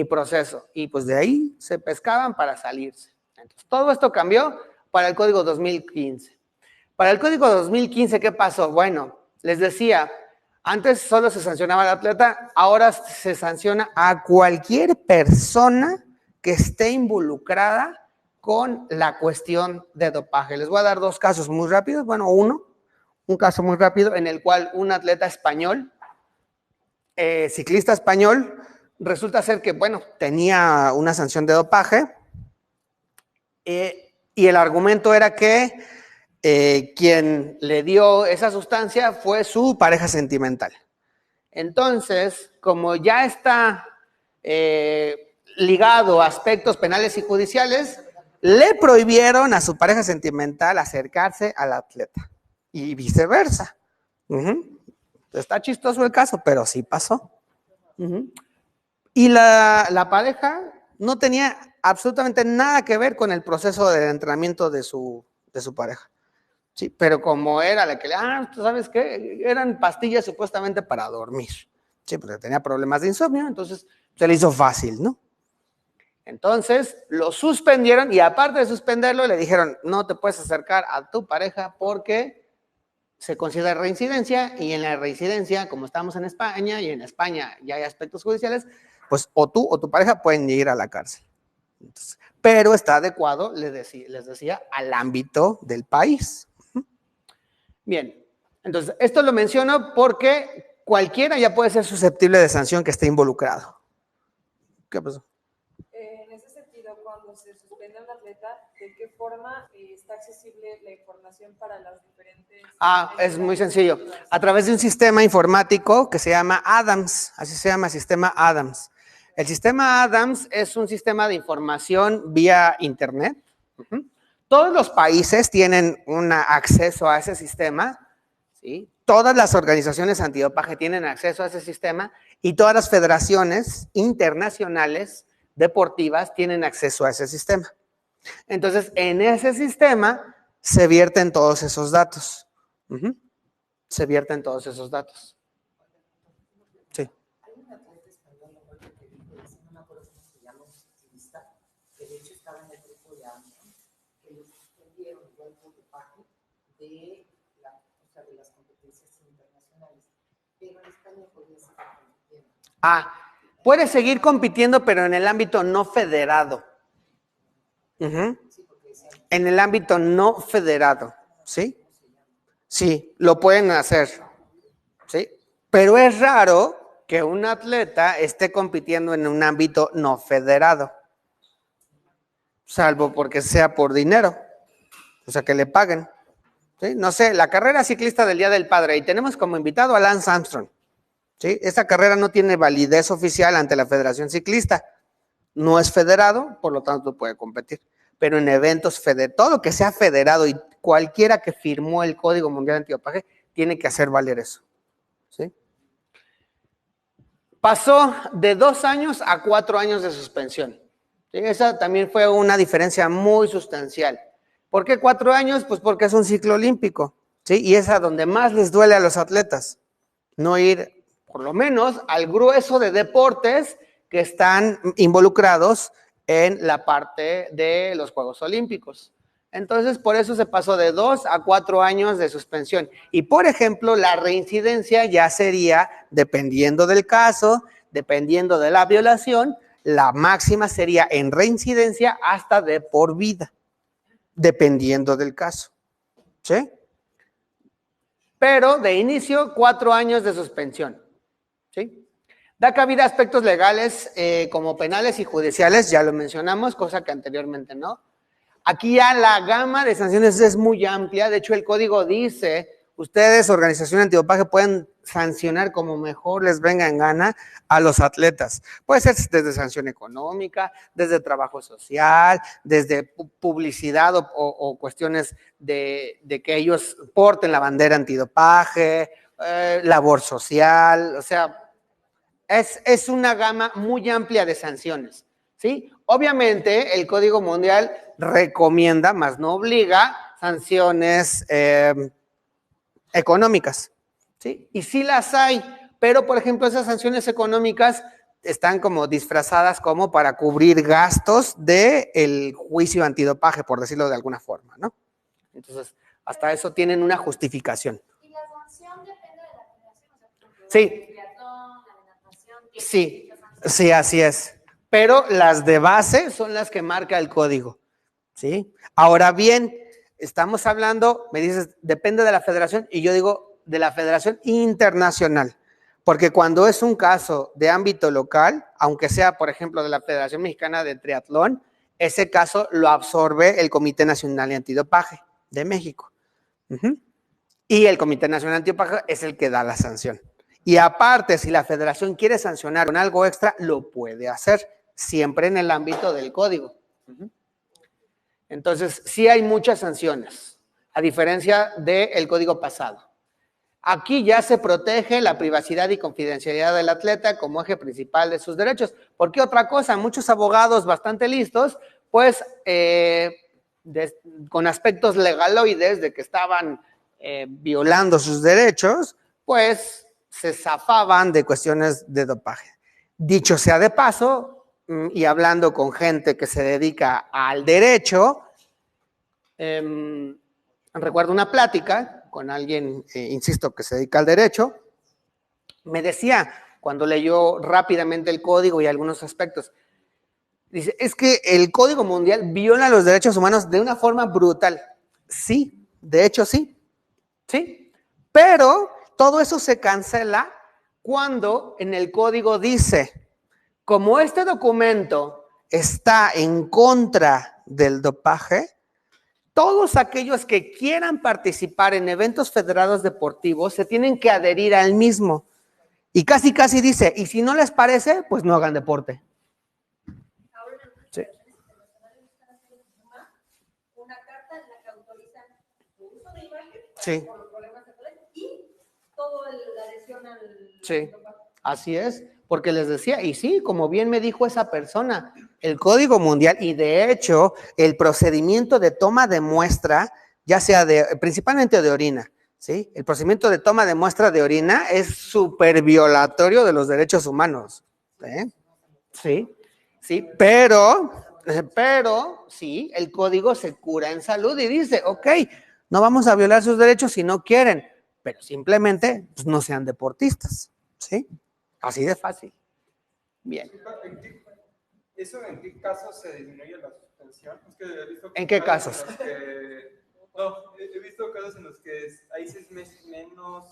proceso. Y pues de ahí se pescaban para salirse. Entonces, todo esto cambió para el Código 2015. Para el Código 2015, ¿qué pasó? Bueno, les decía, antes solo se sancionaba al atleta, ahora se sanciona a cualquier persona que esté involucrada con la cuestión de dopaje. Les voy a dar 2 casos muy rápidos. Bueno, un caso muy rápido en el cual un atleta español, ciclista español, resulta ser que, bueno, tenía una sanción de dopaje y el argumento era que quien le dio esa sustancia fue su pareja sentimental. Entonces, como ya está ligado a aspectos penales y judiciales, le prohibieron a su pareja sentimental acercarse al atleta y viceversa. Está chistoso el caso, pero sí pasó. Y la pareja no tenía absolutamente nada que ver con el proceso de entrenamiento de su pareja. Sí, pero como era la que ¿tú sabes qué? Eran pastillas supuestamente para dormir. Sí, porque tenía problemas de insomnio, entonces se le hizo fácil, ¿no? Entonces lo suspendieron y aparte de suspenderlo le dijeron, no te puedes acercar a tu pareja porque se considera reincidencia y en la reincidencia, como estamos en España y en España ya hay aspectos judiciales, pues o tú o tu pareja pueden ir a la cárcel. Entonces, pero está adecuado, les decía, al ámbito del país. Bien, entonces esto lo menciono porque cualquiera ya puede ser susceptible de sanción que esté involucrado. ¿Qué pasó? En ese sentido, cuando se suspende a un atleta, ¿de qué forma está accesible la información para las diferentes? Es muy sencillo. A través de un sistema informático que se llama Adams, así se llama, sistema Adams. El sistema Adams es un sistema de información vía Internet. Todos los países tienen un acceso a ese sistema, ¿sí? Todas las organizaciones antidopaje tienen acceso a ese sistema y todas las federaciones internacionales deportivas tienen acceso a ese sistema. Entonces, en ese sistema se vierten todos esos datos. Se vierten todos esos datos. Sí. Hay un atleta español, que dijo, no me acuerdo cómo se llama, un ciclista, que de hecho estaba en el grupo de Armstrong, que lo suspendieron ya el dopaje de las competencias internacionales. Pero en España podía seguir compitiendo. Puede seguir compitiendo, pero en el ámbito no federado. En el ámbito no federado, ¿sí? Sí, lo pueden hacer, ¿sí? Pero es raro que un atleta esté compitiendo en un ámbito no federado, salvo porque sea por dinero, o sea, que le paguen, ¿sí? No sé, la carrera ciclista del Día del Padre, y tenemos como invitado a Lance Armstrong, ¿sí? Esta carrera no tiene validez oficial ante la Federación Ciclista, no es federado, por lo tanto no puede competir. Pero en eventos todo lo que sea federado y cualquiera que firmó el Código Mundial Antidopaje tiene que hacer valer eso, ¿sí? Pasó de 2 años a 4 años de suspensión, ¿sí? Esa también fue una diferencia muy sustancial. ¿Por qué 4 años? Pues porque es un ciclo olímpico, ¿sí? Y es a donde más les duele a los atletas, no ir por lo menos al grueso de deportes que están involucrados en la parte de los Juegos Olímpicos. Entonces, por eso se pasó de 2 a 4 años de suspensión. Y, por ejemplo, la reincidencia ya sería, dependiendo del caso, dependiendo de la violación, la máxima sería en reincidencia hasta de por vida, dependiendo del caso, ¿sí? Pero, de inicio, 4 años de suspensión, ¿sí? Da cabida a aspectos legales como penales y judiciales, ya lo mencionamos, cosa que anteriormente no. Aquí ya la gama de sanciones es muy amplia, de hecho el código dice, ustedes, organización antidopaje, pueden sancionar como mejor les venga en gana a los atletas. Puede ser desde sanción económica, desde trabajo social, desde publicidad o cuestiones de que ellos porten la bandera antidopaje, labor social, o sea, es una gama muy amplia de sanciones, ¿sí? Obviamente, el Código Mundial recomienda, más no obliga, sanciones económicas, ¿sí? Y sí las hay, pero, por ejemplo, esas sanciones económicas están como disfrazadas como para cubrir gastos del juicio antidopaje, por decirlo de alguna forma, ¿no? Entonces, hasta eso tienen una justificación. ¿Y la sanción depende de la federación? O sea, sí. Sí, sí, así es. Pero las de base son las que marca el código, ¿sí? Ahora bien, estamos hablando, me dices, depende de la federación, y yo digo de la federación internacional, porque cuando es un caso de ámbito local, aunque sea, por ejemplo, de la Federación Mexicana de Triatlón, ese caso lo absorbe el Comité Nacional Antidopaje de México. Y el Comité Nacional Antidopaje es el que da la sanción. Y aparte, si la federación quiere sancionar con algo extra, lo puede hacer, siempre en el ámbito del código. Entonces, sí hay muchas sanciones, a diferencia del código pasado. Aquí ya se protege la privacidad y confidencialidad del atleta como eje principal de sus derechos. Porque otra cosa, muchos abogados bastante listos, pues, con aspectos legaloides de que estaban violando sus derechos, pues, se zafaban de cuestiones de dopaje. Dicho sea de paso, y hablando con gente que se dedica al derecho, recuerdo una plática con alguien, insisto, que se dedica al derecho, me decía, cuando leyó rápidamente el código y algunos aspectos, dice, es que el Código Mundial viola los derechos humanos de una forma brutal. Sí, de hecho sí, ¿sí? Pero todo eso se cancela cuando en el código dice, como este documento está en contra del dopaje, todos aquellos que quieran participar en eventos federados deportivos se tienen que adherir al mismo. Y casi dice, y si no les parece, pues no hagan deporte. Ahora en las Sí. relaciones internacionales están haciendo una carta en la que autorizan el uso de imagen Sí. por los problemas de salud y toda la adhesión al Sí. Así es, porque les decía, y sí, como bien me dijo esa persona, el Código Mundial y de hecho el procedimiento de toma de muestra, ya sea principalmente de orina, ¿sí? El procedimiento de toma de muestra de orina es súper violatorio de los derechos humanos, ¿sí? Sí, pero sí, el código se cura en salud y dice, ok, no vamos a violar sus derechos si no quieren, pero simplemente pues, no sean deportistas, ¿sí? Así de fácil. Bien. ¿En qué casos se disminuye la suspensión? Es que he visto ¿En qué casos? He visto casos en los que hay 6 meses menos.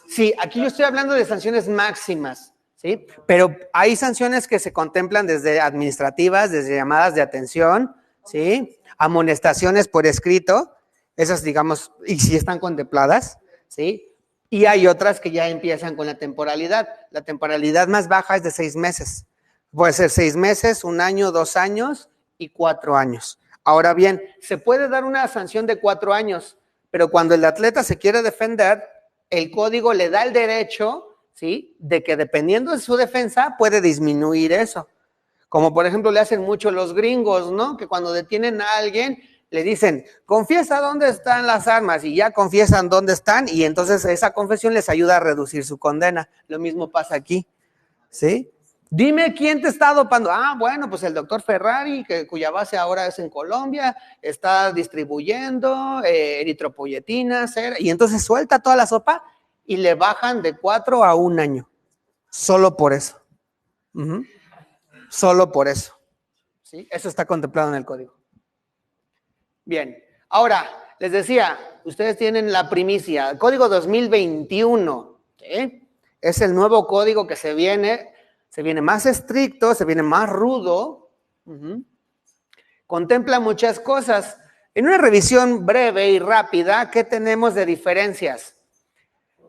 Sí, aquí yo estoy hablando de sanciones máximas, ¿sí? Pero hay sanciones que se contemplan desde administrativas, desde llamadas de atención, ¿sí? Amonestaciones por escrito, esas digamos, y si están contempladas, ¿sí? Y hay otras que ya empiezan con la temporalidad. La temporalidad más baja es de 6 meses. Puede ser 6 meses, 1 año, 2 años y 4 años. Ahora bien, se puede dar una sanción de 4 años, pero cuando el atleta se quiere defender, el código le da el derecho, ¿sí? De que dependiendo de su defensa puede disminuir eso. Como por ejemplo le hacen mucho los gringos, ¿no? Que cuando detienen a alguien le dicen, confiesa dónde están las armas y ya confiesan dónde están y entonces esa confesión les ayuda a reducir su condena. Lo mismo pasa aquí, ¿sí? Dime quién te está dopando. Bueno, pues el doctor Ferrari, cuya base ahora es en Colombia, está distribuyendo eritropoyetina, y entonces suelta toda la sopa y le bajan de 4 a 1 año. Solo por eso. Solo por eso. ¿Sí? Eso está contemplado en el código. Bien, ahora, les decía, ustedes tienen la primicia, el código 2021, ¿sí? Es el nuevo código que se viene más estricto, se viene más rudo, contempla muchas cosas. En una revisión breve y rápida, ¿qué tenemos de diferencias?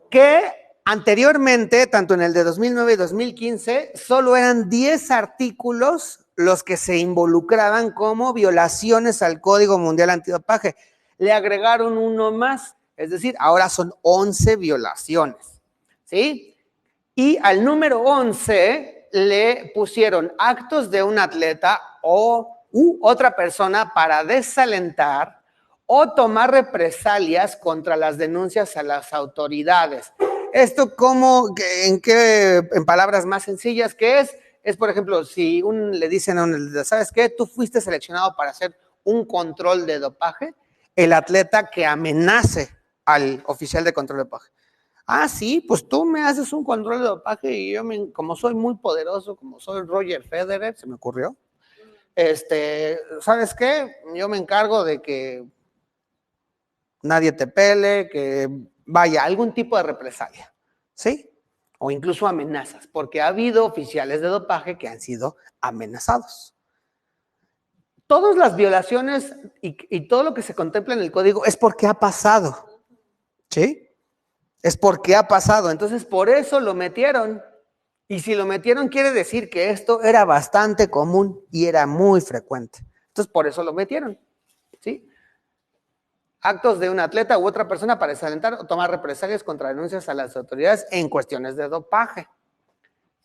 Que anteriormente, tanto en el de 2009 y 2015, solo eran 10 artículos los que se involucraban como violaciones al Código Mundial Antidopaje. Le agregaron uno más, es decir, ahora son 11 violaciones, ¿sí? Y al número 11 le pusieron actos de un atleta u otra persona para desalentar o tomar represalias contra las denuncias a las autoridades. Esto en palabras más sencillas, ¿qué es? Es, por ejemplo, si le dicen a un, ¿sabes qué? Tú fuiste seleccionado para hacer un control de dopaje, el atleta que amenace al oficial de control de dopaje. Sí, pues tú me haces un control de dopaje y yo, como soy muy poderoso, como soy Roger Federer, se me ocurrió, ¿sabes qué? Yo me encargo de que nadie te pele, que vaya, algún tipo de represalia, ¿sí? O incluso amenazas, porque ha habido oficiales de dopaje que han sido amenazados. Todas las violaciones y todo lo que se contempla en el código es porque ha pasado, ¿sí? Es porque ha pasado, entonces por eso lo metieron. Y si lo metieron quiere decir que esto era bastante común y era muy frecuente. Entonces por eso lo metieron, ¿sí? Actos de un atleta u otra persona para desalentar o tomar represalias contra denuncias a las autoridades en cuestiones de dopaje,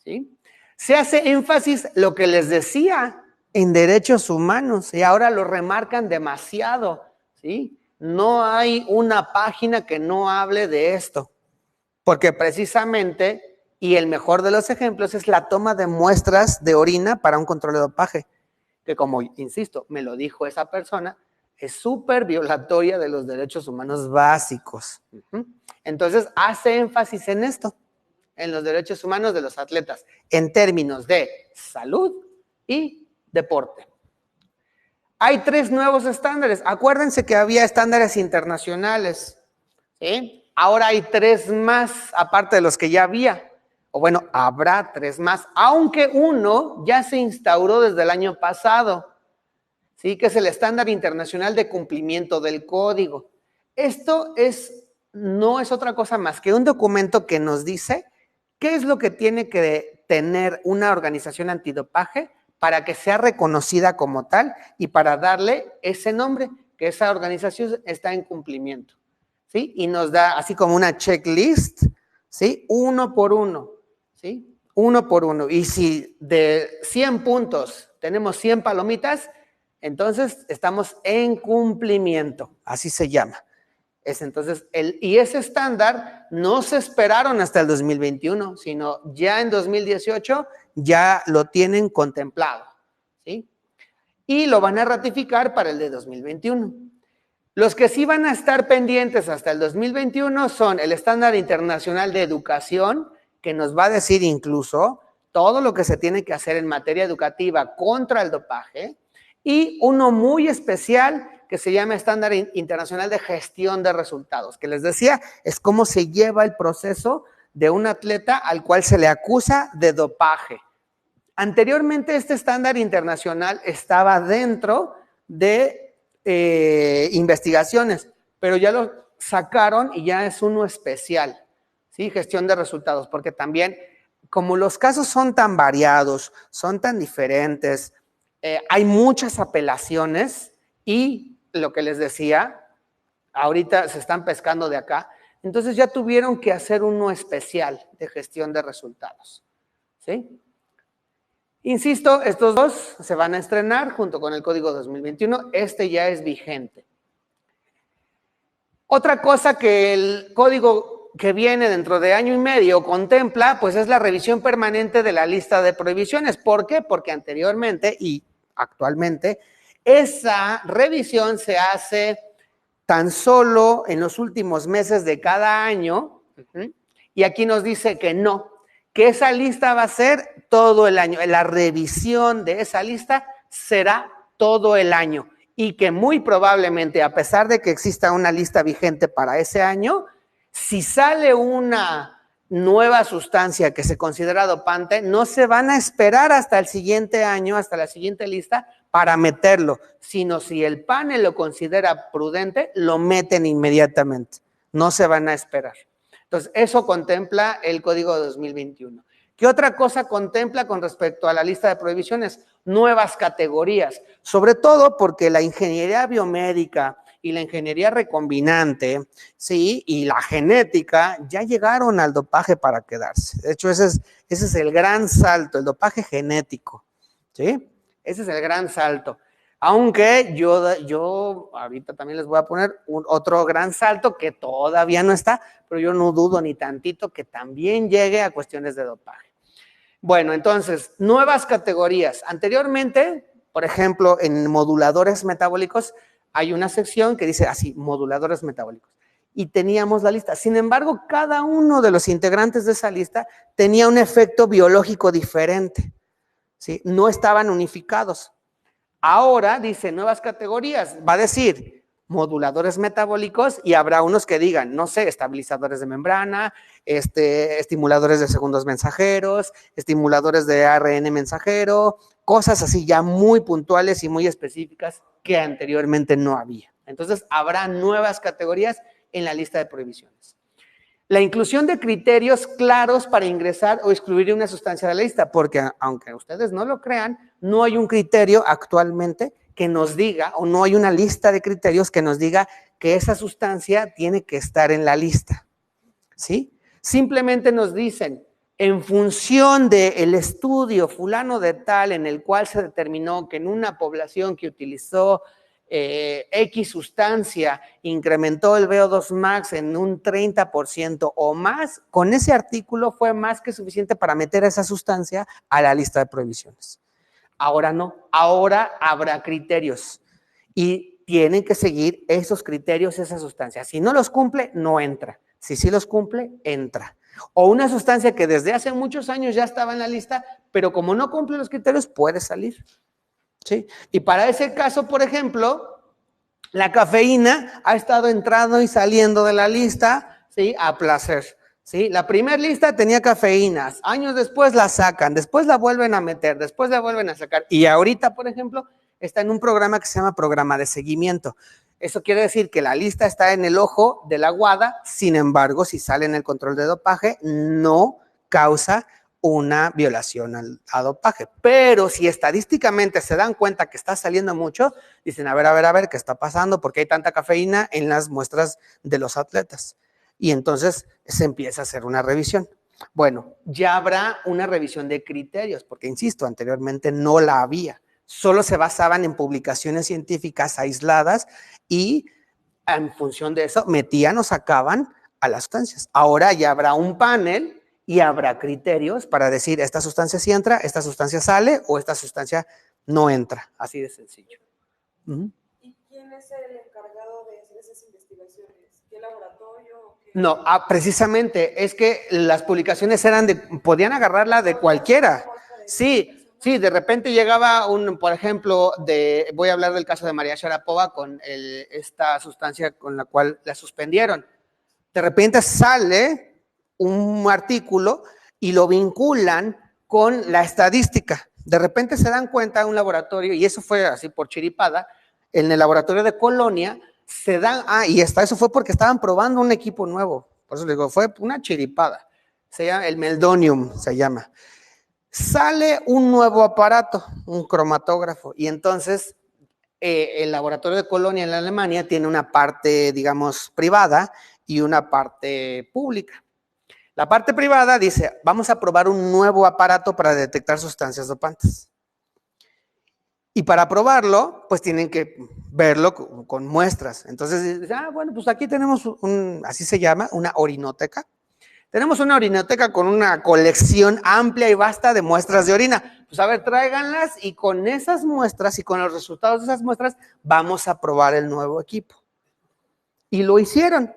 ¿sí? Se hace énfasis, lo que les decía, en derechos humanos y ahora lo remarcan demasiado, ¿sí? No hay una página que no hable de esto, porque precisamente, y el mejor de los ejemplos es la toma de muestras de orina para un control de dopaje, que como insisto, me lo dijo esa persona, es súper violatoria de los derechos humanos básicos. Entonces, hace énfasis en esto, en los derechos humanos de los atletas, en términos de salud y deporte. Hay 3 nuevos estándares. Acuérdense que había estándares internacionales, ¿sí? Ahora hay 3 más, aparte de los que ya había. O bueno, habrá 3 más, aunque uno ya se instauró desde el año pasado, ¿sí? Que es el estándar internacional de cumplimiento del código. Esto no es otra cosa más que un documento que nos dice ¿Qué es lo que tiene que tener una organización antidopaje para que sea reconocida como tal y para darle ese nombre, que esa organización está en cumplimiento? ¿Sí? Y nos da así como una checklist, ¿sí? Uno por uno, ¿sí? Uno por uno. Y si de 100 puntos tenemos 100 palomitas, entonces estamos en cumplimiento, así se llama. Entonces, y ese estándar no se esperaron hasta el 2021, sino ya en 2018 ya lo tienen contemplado, ¿sí? Y lo van a ratificar para el de 2021. Los que sí van a estar pendientes hasta el 2021 son el estándar internacional de educación, que nos va a decir incluso todo lo que se tiene que hacer en materia educativa contra el dopaje, y uno muy especial que se llama estándar internacional de gestión de resultados, que les decía, es cómo se lleva el proceso de un atleta al cual se le acusa de dopaje. Anteriormente este estándar internacional estaba dentro de investigaciones, pero ya lo sacaron y ya es uno especial, ¿sí? Gestión de resultados, porque también, como los casos son tan variados, son tan diferentes, hay muchas apelaciones y lo que les decía, ahorita se están pescando de acá, entonces ya tuvieron que hacer uno especial de gestión de resultados, ¿sí? Insisto, estos dos se van a estrenar junto con el Código 2021, este ya es vigente. Otra cosa que el Código que viene dentro de año y medio contempla, pues es la revisión permanente de la lista de prohibiciones. ¿Por qué? Porque anteriormente y actualmente esa revisión se hace tan solo en los últimos meses de cada año, y aquí nos dice que no, que esa lista va a ser todo el año. La revisión de esa lista será todo el año y que muy probablemente, a pesar de que exista una lista vigente para ese año, si sale una nueva sustancia que se considera dopante, no se van a esperar hasta el siguiente año, hasta la siguiente lista para meterlo, sino si el panel lo considera prudente, lo meten inmediatamente, no se van a esperar. Entonces, eso contempla el Código de 2021. ¿Qué otra cosa contempla con respecto a la lista de prohibiciones? Nuevas categorías, sobre todo porque la ingeniería biomédica y la ingeniería recombinante, ¿sí? Y la genética ya llegaron al dopaje para quedarse. De hecho, ese es el gran salto, el dopaje genético, ¿sí? Ese es el gran salto. Aunque yo ahorita también les voy a poner otro gran salto que todavía no está, pero yo no dudo ni tantito que también llegue a cuestiones de dopaje. Bueno, entonces, nuevas categorías. Anteriormente, por ejemplo, en moduladores metabólicos, hay una sección que dice así, moduladores metabólicos. Y teníamos la lista. Sin embargo, cada uno de los integrantes de esa lista tenía un efecto biológico diferente, ¿sí? No estaban unificados. Ahora dice nuevas categorías, va a decir moduladores metabólicos y habrá unos que digan, no sé, estabilizadores de membrana, estimuladores de segundos mensajeros, estimuladores de ARN mensajero, cosas así ya muy puntuales y muy específicas que anteriormente no había. Entonces habrá nuevas categorías en la lista de prohibiciones. La inclusión de criterios claros para ingresar o excluir una sustancia de la lista, porque aunque ustedes no lo crean, no hay un criterio actualmente que nos diga, o no hay una lista de criterios que nos diga que esa sustancia tiene que estar en la lista, ¿sí? Simplemente nos dicen, en función del estudio fulano de tal en el cual se determinó que en una población que utilizó X sustancia incrementó el VO2 max en un 30% o más, con ese artículo fue más que suficiente para meter a esa sustancia a la lista de prohibiciones. Ahora no, ahora habrá criterios y tienen que seguir esos criterios, esa sustancia. Si no los cumple, no entra. Si sí los cumple, entra. O una sustancia que desde hace muchos años ya estaba en la lista, pero como no cumple los criterios, puede salir. ¿Sí? Y para ese caso, por ejemplo, la cafeína ha estado entrando y saliendo de la lista, ¿sí? A placer, ¿sí? La primera lista tenía cafeínas, años después la sacan, después la vuelven a meter, después la vuelven a sacar. Y ahorita, por ejemplo, está en un programa que se llama programa de seguimiento. Eso quiere decir que la lista está en el ojo de la WADA, sin embargo, si sale en el control de dopaje, no causa una violación a dopaje. Pero si estadísticamente se dan cuenta que está saliendo mucho, dicen, a ver, ¿qué está pasando? ¿Por qué hay tanta cafeína en las muestras de los atletas? Y entonces se empieza a hacer una revisión. Bueno, ya habrá una revisión de criterios, porque insisto, anteriormente no la había. Solo se basaban en publicaciones científicas aisladas y en función de eso metían o sacaban a las sustancias. Ahora ya habrá un panel y habrá criterios para decir esta sustancia sí entra, esta sustancia sale o esta sustancia no entra. Así de sencillo. ¿Y quién es el encargado de hacer esas investigaciones? ¿Qué laboratorio? No, precisamente, es que las publicaciones eran podían agarrarla de cualquiera. Sí, de repente llegaba por ejemplo, voy a hablar del caso de María Sharapova con esta sustancia con la cual la suspendieron. De repente sale un artículo y lo vinculan con la estadística. De repente se dan cuenta un laboratorio, y eso fue así por chiripada, en el laboratorio de Colonia, eso fue porque estaban probando un equipo nuevo. Por eso le digo, fue una chiripada. Se llama el Meldonium, se llama. Sale un nuevo aparato, un cromatógrafo, y entonces el laboratorio de Colonia en Alemania tiene una parte, digamos, privada y una parte pública. La parte privada dice, vamos a probar un nuevo aparato para detectar sustancias dopantes. Y para probarlo, pues tienen que verlo con muestras. Entonces, bueno, pues aquí tenemos así se llama, una orinoteca. Tenemos una orinoteca con una colección amplia y vasta de muestras de orina. Pues a ver, tráiganlas y con esas muestras y con los resultados de esas muestras vamos a probar el nuevo equipo. Y lo hicieron.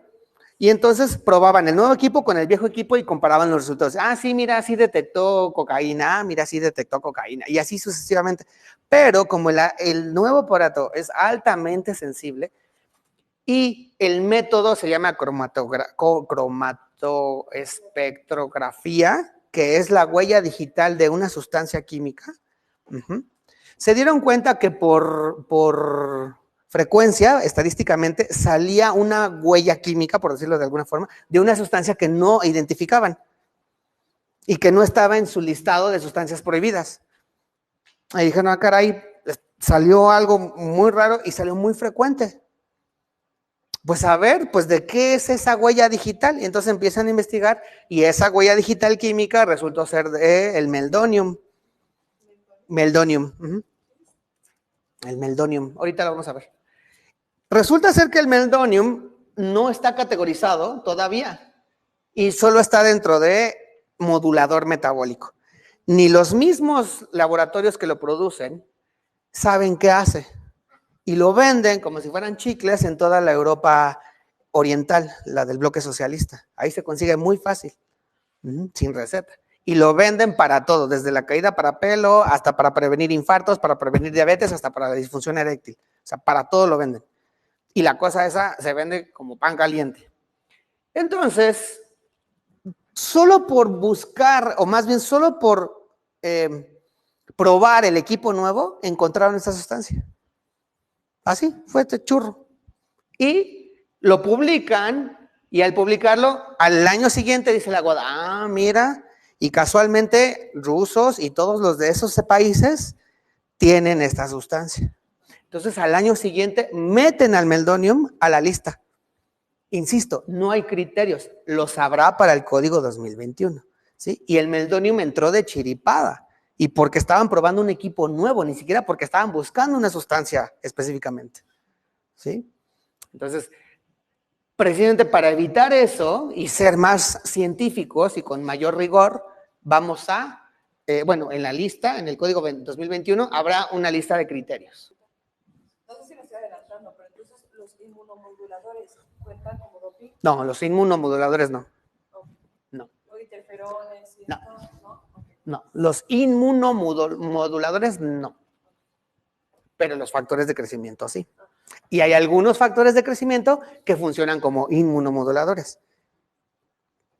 Y entonces probaban el nuevo equipo con el viejo equipo y comparaban los resultados. Sí, mira, sí detectó cocaína. Mira, sí detectó cocaína. Y así sucesivamente. Pero como el nuevo aparato es altamente sensible y el método se llama cromatoespectrografía, que es la huella digital de una sustancia química, se dieron cuenta que por frecuencia, estadísticamente, salía una huella química, por decirlo de alguna forma, de una sustancia que no identificaban y que no estaba en su listado de sustancias prohibidas. Y dijeron, caray, salió algo muy raro y salió muy frecuente. Pues a ver, pues ¿de qué es esa huella digital? Y entonces empiezan a investigar y esa huella digital química resultó ser el meldonium. El meldonium, ahorita lo vamos a ver. Resulta ser que el meldonium no está categorizado todavía y solo está dentro de modulador metabólico. Ni los mismos laboratorios que lo producen saben qué hace. Y lo venden como si fueran chicles en toda la Europa oriental, la del bloque socialista. Ahí se consigue muy fácil, sin receta. Y lo venden para todo, desde la caída para pelo, hasta para prevenir infartos, para prevenir diabetes, hasta para la disfunción eréctil. O sea, para todo lo venden. Y la cosa esa se vende como pan caliente. Entonces, solo por buscar, o más bien solo por probar el equipo nuevo, encontraron esta sustancia. Así, fue este churro. Y lo publican, y al publicarlo, al año siguiente dice la Goda, mira, y casualmente rusos y todos los de esos países tienen esta sustancia. Entonces, al año siguiente meten al meldonium a la lista. Insisto, no hay criterios, los habrá para el código 2021, ¿sí? Y el meldonium entró de chiripada. Y porque estaban probando un equipo nuevo, ni siquiera porque estaban buscando una sustancia específicamente, ¿sí? Entonces, precisamente para evitar eso y ser más científicos y con mayor rigor, vamos a, en la lista, en el código 2021, habrá una lista de criterios. No sé si me estoy adelantando, pero entonces los inmunomoduladores cuentan como doping. No, los inmunomoduladores no. No. O interferones y no. esto, ¿no? No, los inmunomoduladores no, pero los factores de crecimiento sí. Y hay algunos factores de crecimiento que funcionan como inmunomoduladores,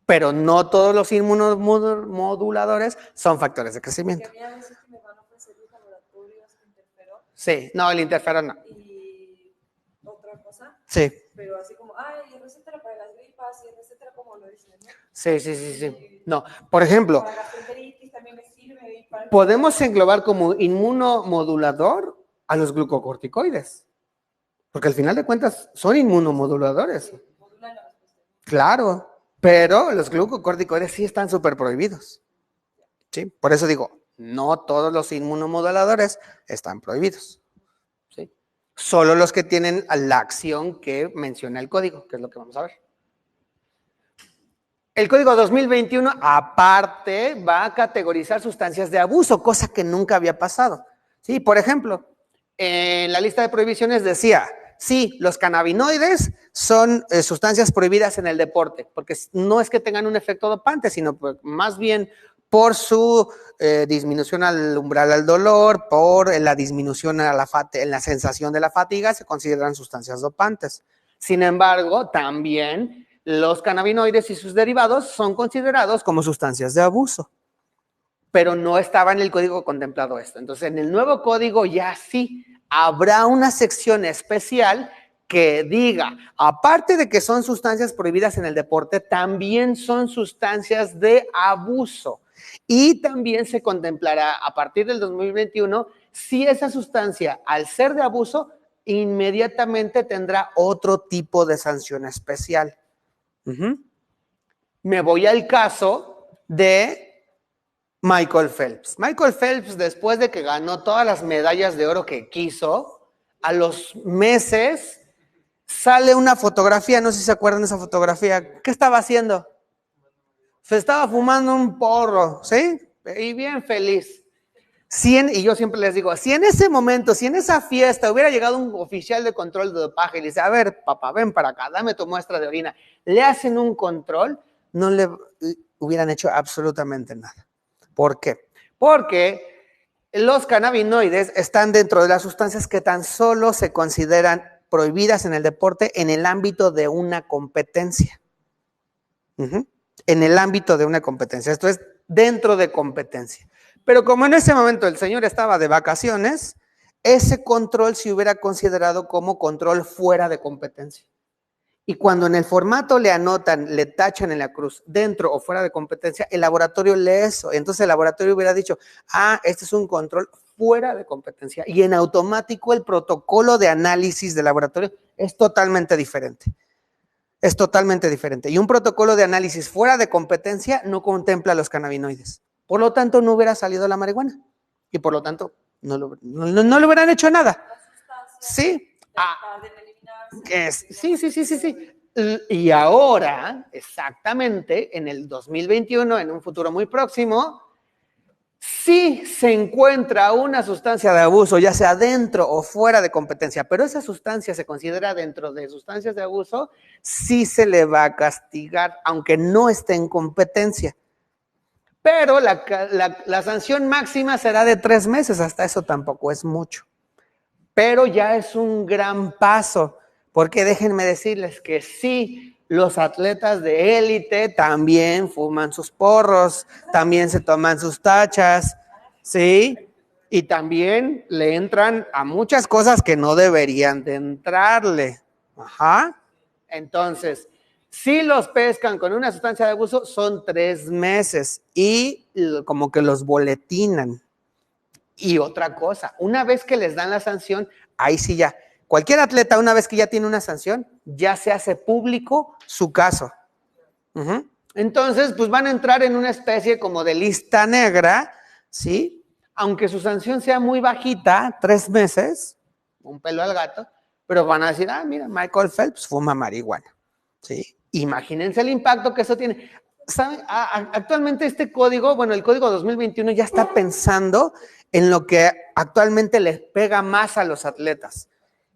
pero no todos los inmunomoduladores son factores de crecimiento. Porque a mí a veces me van a ofrecer los laboratorios interferón. Sí, no, el interferón no. Y otra cosa. Sí. Pero así como, receta para las gripas y en receta como lo dicen, ¿no? Sí. No, por ejemplo, Para gastroenteritis también me sirve. Y para... podemos englobar como inmunomodulador a los glucocorticoides, porque al final de cuentas son inmunomoduladores. Modulan la respuesta. Claro, pero los glucocorticoides sí están súper prohibidos. ¿Sí? Por eso digo, no todos los inmunomoduladores están prohibidos. ¿Sí? Solo los que tienen la acción que menciona el código, que es lo que vamos a ver. El código 2021, aparte, va a categorizar sustancias de abuso, cosa que nunca había pasado. ¿Sí? Por ejemplo, en la lista de prohibiciones decía, sí, los cannabinoides son sustancias prohibidas en el deporte, porque no es que tengan un efecto dopante, sino pues, más bien por su disminución al umbral al dolor, por la disminución a en la sensación de la fatiga, se consideran sustancias dopantes. Sin embargo, también los cannabinoides y sus derivados son considerados como sustancias de abuso, pero no estaba en el código contemplado esto. Entonces, en el nuevo código ya sí habrá una sección especial que diga, aparte de que son sustancias prohibidas en el deporte, también son sustancias de abuso. Y también se contemplará a partir del 2021 si esa sustancia, al ser de abuso, inmediatamente tendrá otro tipo de sanción especial. Me voy al caso de Michael Phelps. Michael Phelps, después de que ganó todas las medallas de oro que quiso, a los meses sale una fotografía, no sé si se acuerdan de esa fotografía. ¿Qué estaba haciendo? Se estaba fumando un porro, ¿sí? Y bien feliz. Y yo siempre les digo, si en ese momento, si en esa fiesta hubiera llegado un oficial de control de dopaje y le dice, a ver, papá, ven para acá, dame tu muestra de orina, le hacen un control, no le hubieran hecho absolutamente nada. ¿Por qué? Porque los cannabinoides están dentro de las sustancias que tan solo se consideran prohibidas en el deporte en el ámbito de una competencia. En el ámbito de una competencia. Esto es dentro de competencia. Pero como en ese momento el señor estaba de vacaciones, ese control se hubiera considerado como control fuera de competencia. Y cuando en el formato le anotan, le tachan en la cruz, dentro o fuera de competencia, el laboratorio lee eso. Entonces el laboratorio hubiera dicho, este es un control fuera de competencia. Y en automático el protocolo de análisis del laboratorio es totalmente diferente. Es totalmente diferente. Y un protocolo de análisis fuera de competencia no contempla los cannabinoides. Por lo tanto, no hubiera salido la marihuana. Y por lo tanto, no le hubieran hecho nada. Sí. Sí. Y ahora, exactamente, en el 2021, en un futuro muy próximo, si se encuentra una sustancia de abuso, ya sea dentro o fuera de competencia, pero esa sustancia se considera dentro de sustancias de abuso, sí se le va a castigar, aunque no esté en competencia. Pero la sanción máxima será de 3 meses, hasta eso tampoco es mucho. Pero ya es un gran paso, porque déjenme decirles que sí, los atletas de élite también fuman sus porros, también se toman sus tachas, ¿sí? Y también le entran a muchas cosas que no deberían de entrarle. Entonces, si los pescan con una sustancia de abuso, son 3 meses y como que los boletinan. Y otra cosa, una vez que les dan la sanción, ahí sí ya. Cualquier atleta, una vez que ya tiene una sanción, ya se hace público su caso. Entonces, pues van a entrar en una especie como de lista negra, ¿sí? Aunque su sanción sea muy bajita, 3 meses, un pelo al gato, pero van a decir, mira, Michael Phelps fuma marihuana, ¿sí? Imagínense el impacto que eso tiene. ¿Saben? Actualmente este código, bueno, el código 2021 ya está pensando en lo que actualmente les pega más a los atletas,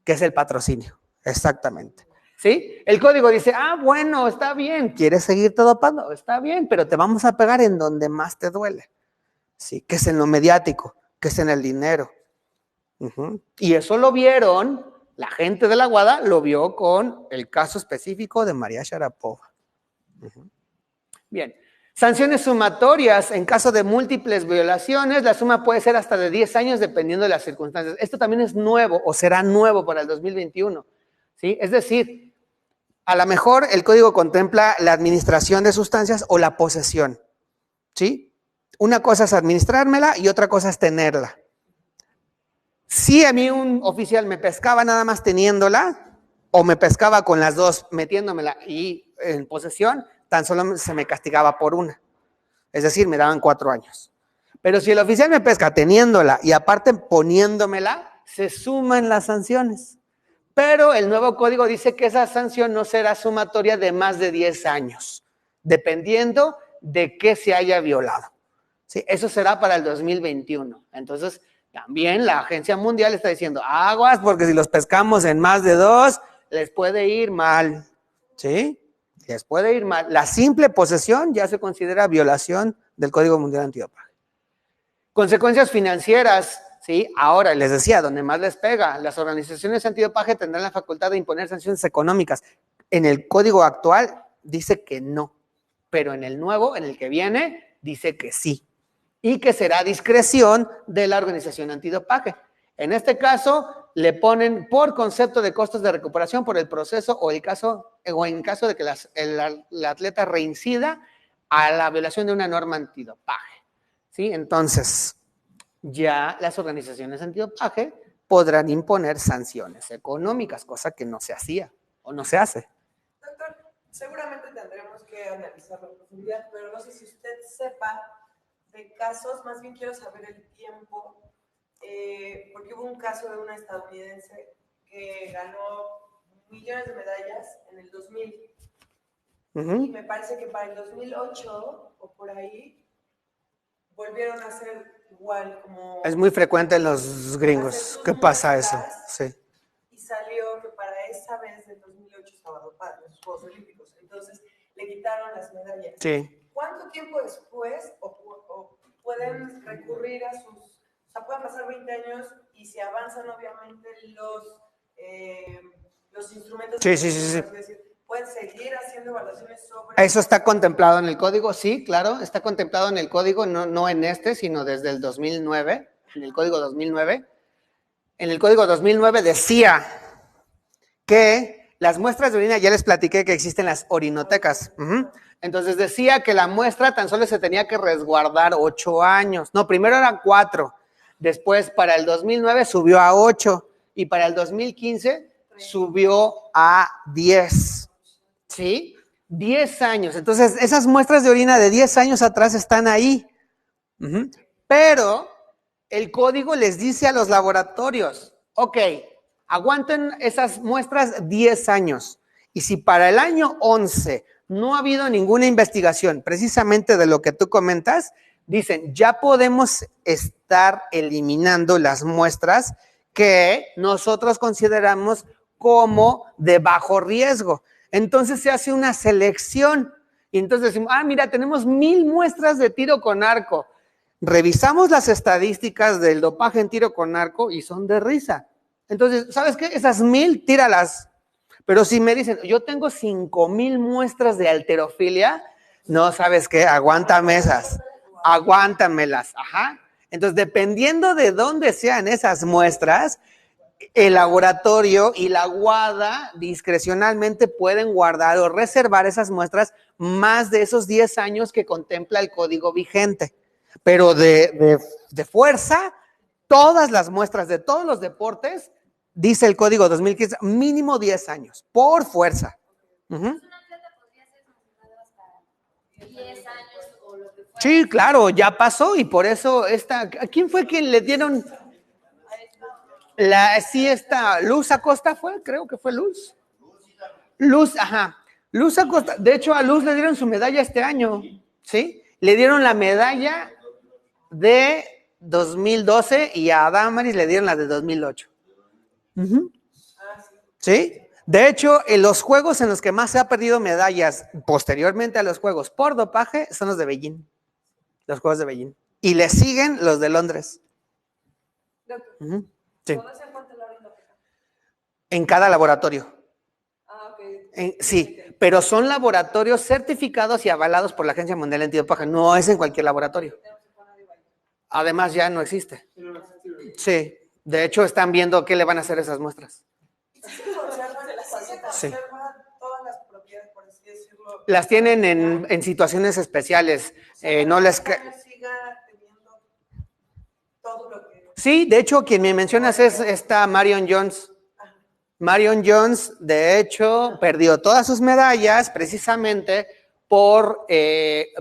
que es el patrocinio, exactamente. ¿Sí? El código dice, bueno, está bien, ¿quieres seguirte dopando? Está bien, pero te vamos a pegar en donde más te duele, ¿sí? Que es en lo mediático, que es en el dinero. Y eso lo vieron, la gente de la WADA lo vio con el caso específico de María Sharapova. Bien, sanciones sumatorias en caso de múltiples violaciones, la suma puede ser hasta de 10 años dependiendo de las circunstancias. Esto también es nuevo o será nuevo para el 2021, ¿sí? Es decir, A lo mejor el código contempla la administración de sustancias o la posesión, ¿sí? Una cosa es administrármela y otra cosa es tenerla. Si a mí un oficial me pescaba nada más teniéndola, o me pescaba con las dos metiéndomela y en posesión, tan solo se me castigaba por una. Es decir, me daban 4 años. Pero si el oficial me pesca teniéndola y aparte poniéndomela, se suman las sanciones. Pero el nuevo código dice que esa sanción no será sumatoria de más de 10 años, dependiendo de qué se haya violado. ¿Sí? Eso será para el 2021. Entonces, también la Agencia Mundial está diciendo, aguas, porque si los pescamos en más de 2, les puede ir mal. ¿Sí? Les puede ir mal. La simple posesión ya se considera violación del Código Mundial Antidopaje. Consecuencias financieras, ¿sí? Ahora, les decía, donde más les pega, las organizaciones antidopaje tendrán la facultad de imponer sanciones económicas. En el código actual dice que no, pero en el nuevo, en el que viene, dice que sí. Y que será discreción de la organización antidopaje. En este caso, le ponen por concepto de costos de recuperación por el proceso o en caso de que el atleta reincida a la violación de una norma antidopaje. ¿Sí? Entonces, ya las organizaciones antidopaje podrán imponer sanciones económicas, cosa que no se hacía o no se hace. Doctor, seguramente tendremos que analizarlo en profundidad, pero no sé si usted sepa de casos, más bien quiero saber el tiempo, porque hubo un caso de una estadounidense que ganó millones de medallas en el 2000. Y me parece que para el 2008 o por ahí volvieron a ser igual como... Es muy frecuente en los gringos que pasa eso. Sí. Y salió que para esa vez del 2008 estaba dopada en los Juegos Olímpicos. Entonces le quitaron las medallas. Sí. ¿Cuánto tiempo después o pueden recurrir a sus... O sea, pueden pasar 20 años y si avanzan obviamente los instrumentos... Sí. Es decir, ¿pueden seguir haciendo evaluaciones sobre...? ¿Eso está contemplado en el código? Sí, claro, está contemplado en el código, no en este, sino desde el 2009, en el código 2009. En el código 2009 decía que las muestras de orina, ya les platiqué que existen las orinotecas. Entonces decía que la muestra tan solo se tenía que resguardar 8 años. No, primero eran 4, después para el 2009 subió a 8 y para el 2015 subió a 10. ¿Sí? 10 años. Entonces, esas muestras de orina de 10 años atrás están ahí. Pero el código les dice a los laboratorios, ok, aguanten esas muestras 10 años. Y si para el año 11 no ha habido ninguna investigación precisamente de lo que tú comentas, dicen, ya podemos estar eliminando las muestras que nosotros consideramos como de bajo riesgo. Entonces se hace una selección y entonces decimos, mira, tenemos 1000 muestras de tiro con arco. Revisamos las estadísticas del dopaje en tiro con arco y son de risa. Entonces, ¿sabes qué? Esas 1000, tíralas. Pero si me dicen, yo tengo 5000 muestras de halterofilia, no, ¿sabes qué? Aguántame esas. Aguántamelas. Ajá. Entonces, dependiendo de dónde sean esas muestras, el laboratorio y la WADA discrecionalmente pueden guardar o reservar esas muestras más de esos 10 años que contempla el código vigente. Pero de fuerza, todas las muestras de todos los deportes, dice el código 2015, mínimo 10 años, por fuerza. Un atleta podría ser sancionado hasta 10 años o lo que fuera. Sí, claro, ya pasó y por eso ¿a quién fue quien le dieron? Luz Acosta fue, creo que fue Luz. Luz Acosta, de hecho a Luz le dieron su medalla este año, ¿sí? Le dieron la medalla de 2012 y a Damaris le dieron la de 2008. ¿Sí? De hecho, en los juegos en los que más se ha perdido medallas posteriormente a los juegos por dopaje son los de Beijing. Los juegos de Beijing. Y le siguen los de Londres. Doctor, Sí. ¿dónde se encuentra la orinotecas? En cada laboratorio. Ok. Sí, pero son laboratorios certificados y avalados por la Agencia Mundial Antidopaje. No es en cualquier laboratorio. Además, ya no existe. Sí, de hecho, están viendo qué le van a hacer esas muestras. Sí se conservan Sí. todas las Las tienen en situaciones especiales. No les... siga teniendo todo lo que... Sí, de hecho, quien me mencionas es esta Marion Jones. Marion Jones, de hecho, perdió todas sus medallas precisamente por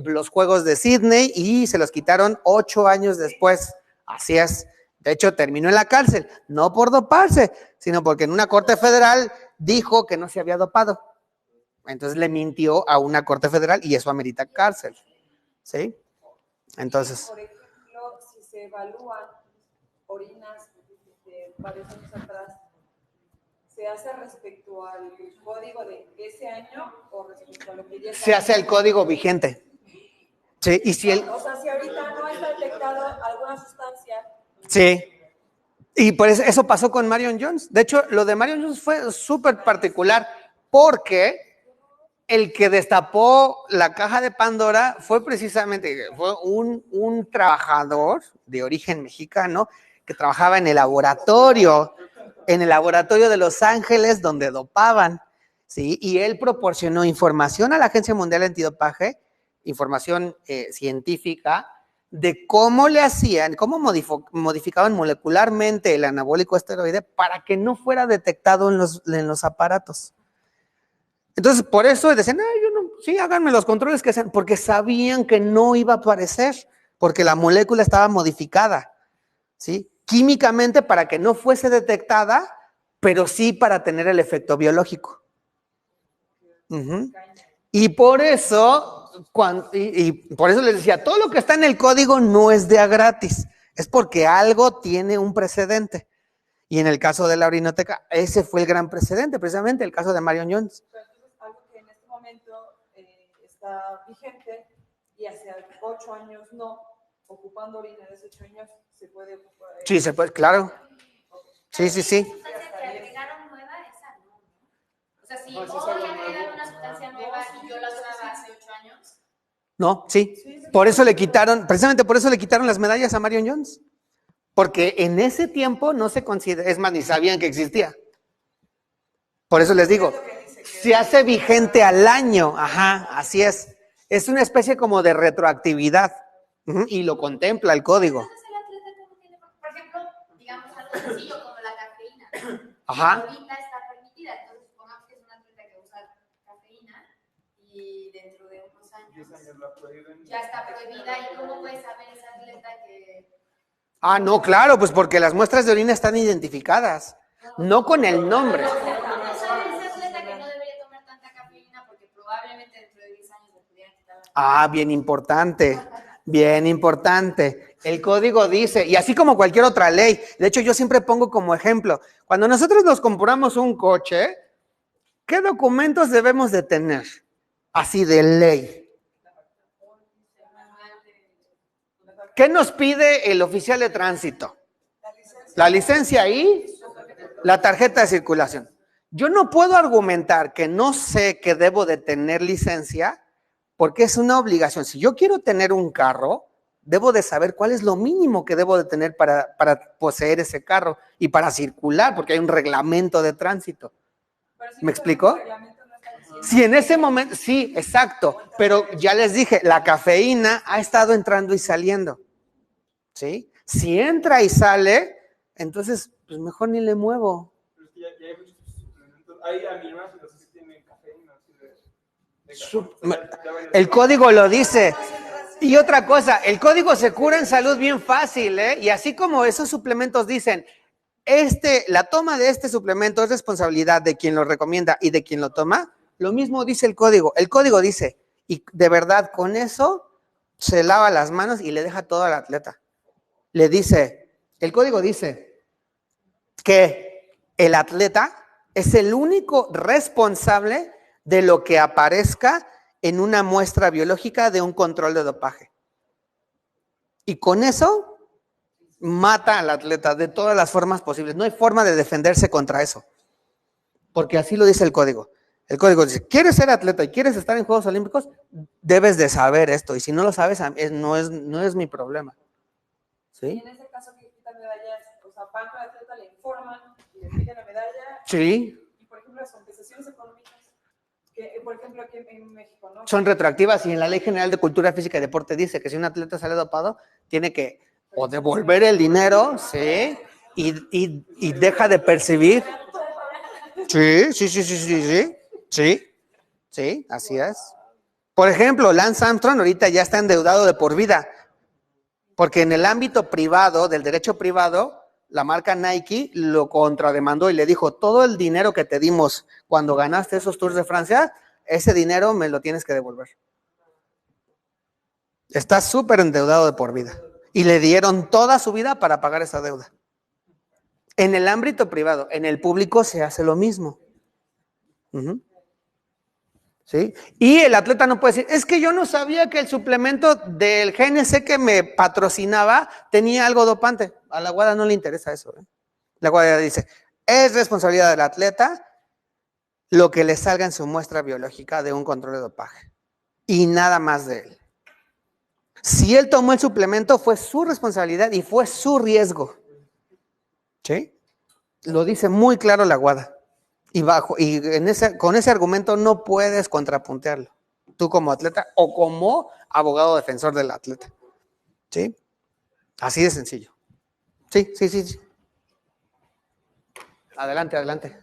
los Juegos de Sydney y se los quitaron 8 años después. Así es. De hecho, terminó en la cárcel, no por doparse, sino porque en una corte federal dijo que no se había dopado. Entonces le mintió a una corte federal y eso amerita cárcel. ¿Sí? Entonces... Por ejemplo, si se evalúan orinas de varios años atrás, ¿se hace respecto al código de ese año o respecto a lo que ya está? Se hace el código vigente. Sí, y si el... O sea, si ahorita no está detectado alguna sustancia. Sí. Y por eso pasó con Marion Jones. De hecho, lo de Marion Jones fue súper particular porque el que destapó la caja de Pandora fue precisamente un trabajador de origen mexicano que trabajaba en el laboratorio de Los Ángeles donde dopaban, ¿sí? Y él proporcionó información a la Agencia Mundial Antidopaje, información científica, de cómo le hacían, cómo modificaban molecularmente el anabólico esteroide para que no fuera detectado en los aparatos. Entonces, por eso decían, sí, háganme los controles que sean, porque sabían que no iba a aparecer, porque la molécula estaba modificada, ¿sí? Químicamente para que no fuese detectada, pero sí para tener el efecto biológico. Y por eso, por eso les decía, todo lo que está en el código no es de a gratis, es porque algo tiene un precedente. Y en el caso de la orinoteca, ese fue el gran precedente, precisamente el caso de Marion Jones. Algo que en este momento está vigente y hace 8 años no, ocupando orina de esos 8 años, se puede ocupar. Sí, se puede, claro. Sí. La sustancia que agregaron nueva, esa no. O sea, si hoy agregan una sustancia nueva y yo la usaba hace 8 años. No, sí. Por eso precisamente por eso le quitaron las medallas a Marion Jones. Porque en ese tiempo no se considera, es más, ni sabían que existía. Por eso les digo, se hace vigente al año, así es. Es una especie como de retroactividad y lo contempla el código. Entonces el atleta no tiene, por ejemplo, digamos algo sencillo como la cafeína. Ahorita está permitida, entonces supongamos que es un atleta que usa cafeína y dentro de unos años ya está prohibida. ¿Y cómo puede saber ese atleta que...? No, claro, pues porque las muestras de orina están identificadas, no con el nombre. ¿Cómo sabe ese atleta que no debería tomar tanta cafeína porque probablemente dentro de 10 años le pudieran quitar? Bien importante. El código dice, y así como cualquier otra ley, de hecho yo siempre pongo como ejemplo, cuando nosotros nos compramos un coche, ¿qué documentos debemos de tener? Así de ley. ¿Qué nos pide el oficial de tránsito? La licencia y la tarjeta de circulación. Yo no puedo argumentar que no sé que debo de tener licencia porque es una obligación. Si yo quiero tener un carro, debo de saber cuál es lo mínimo que debo de tener para poseer ese carro y para circular, porque hay un reglamento de tránsito. ¿Me explicó? Sí, en ese momento, sí, exacto. Pero ya les dije, la cafeína ha estado entrando y saliendo. ¿Sí? Si entra y sale, entonces, pues mejor ni le muevo. Pero es que ya hay muchos suplementos. Hay aminos y los que tienen cafeína. El código lo dice. Y otra cosa, el código se cura en salud bien fácil, ¿eh? Y así como esos suplementos dicen, la toma de este suplemento es responsabilidad de quien lo recomienda y de quien lo toma, lo mismo dice el código. El código dice, y de verdad con eso se lava las manos y le deja todo al atleta. Le dice, el código dice que el atleta es el único responsable de lo que aparezca en una muestra biológica de un control de dopaje. Y con eso mata al atleta de todas las formas posibles. No hay forma de defenderse contra eso, porque así lo dice el código. El código dice, ¿quieres ser atleta y quieres estar en Juegos Olímpicos? Debes de saber esto, y si no lo sabes, no es mi problema. ¿Sí? Y en ese caso que quitan medallas, o sea, van con el atleta, le informan y le piden la medalla. Sí. Y por ejemplo, las compensaciones económicas. Que, por ejemplo, aquí en México, ¿no? Son retroactivas y en la Ley General de Cultura Física y Deporte dice que si un atleta sale dopado, tiene que o devolver el dinero, ¿sí? Y deja de percibir. Sí, así es. Por ejemplo, Lance Armstrong ahorita ya está endeudado de por vida, porque en el ámbito privado, del derecho privado, la marca Nike lo contrademandó y le dijo, todo el dinero que te dimos cuando ganaste esos Tours de Francia, ese dinero me lo tienes que devolver. Está súper endeudado de por vida. Y le dieron toda su vida para pagar esa deuda. En el ámbito privado, en el público se hace lo mismo. Uh-huh. ¿Sí? Y el atleta no puede decir, es que yo no sabía que el suplemento del GNC que me patrocinaba tenía algo dopante. A la WADA no le interesa eso. La WADA dice, es responsabilidad del atleta lo que le salga en su muestra biológica de un control de dopaje. Y nada más de él. Si él tomó el suplemento, fue su responsabilidad y fue su riesgo. ¿Sí? Lo dice muy claro la WADA. Con ese argumento no puedes contrapuntearlo. Tú como atleta o como abogado defensor del atleta. ¿Sí? Así de sencillo. Sí. Adelante.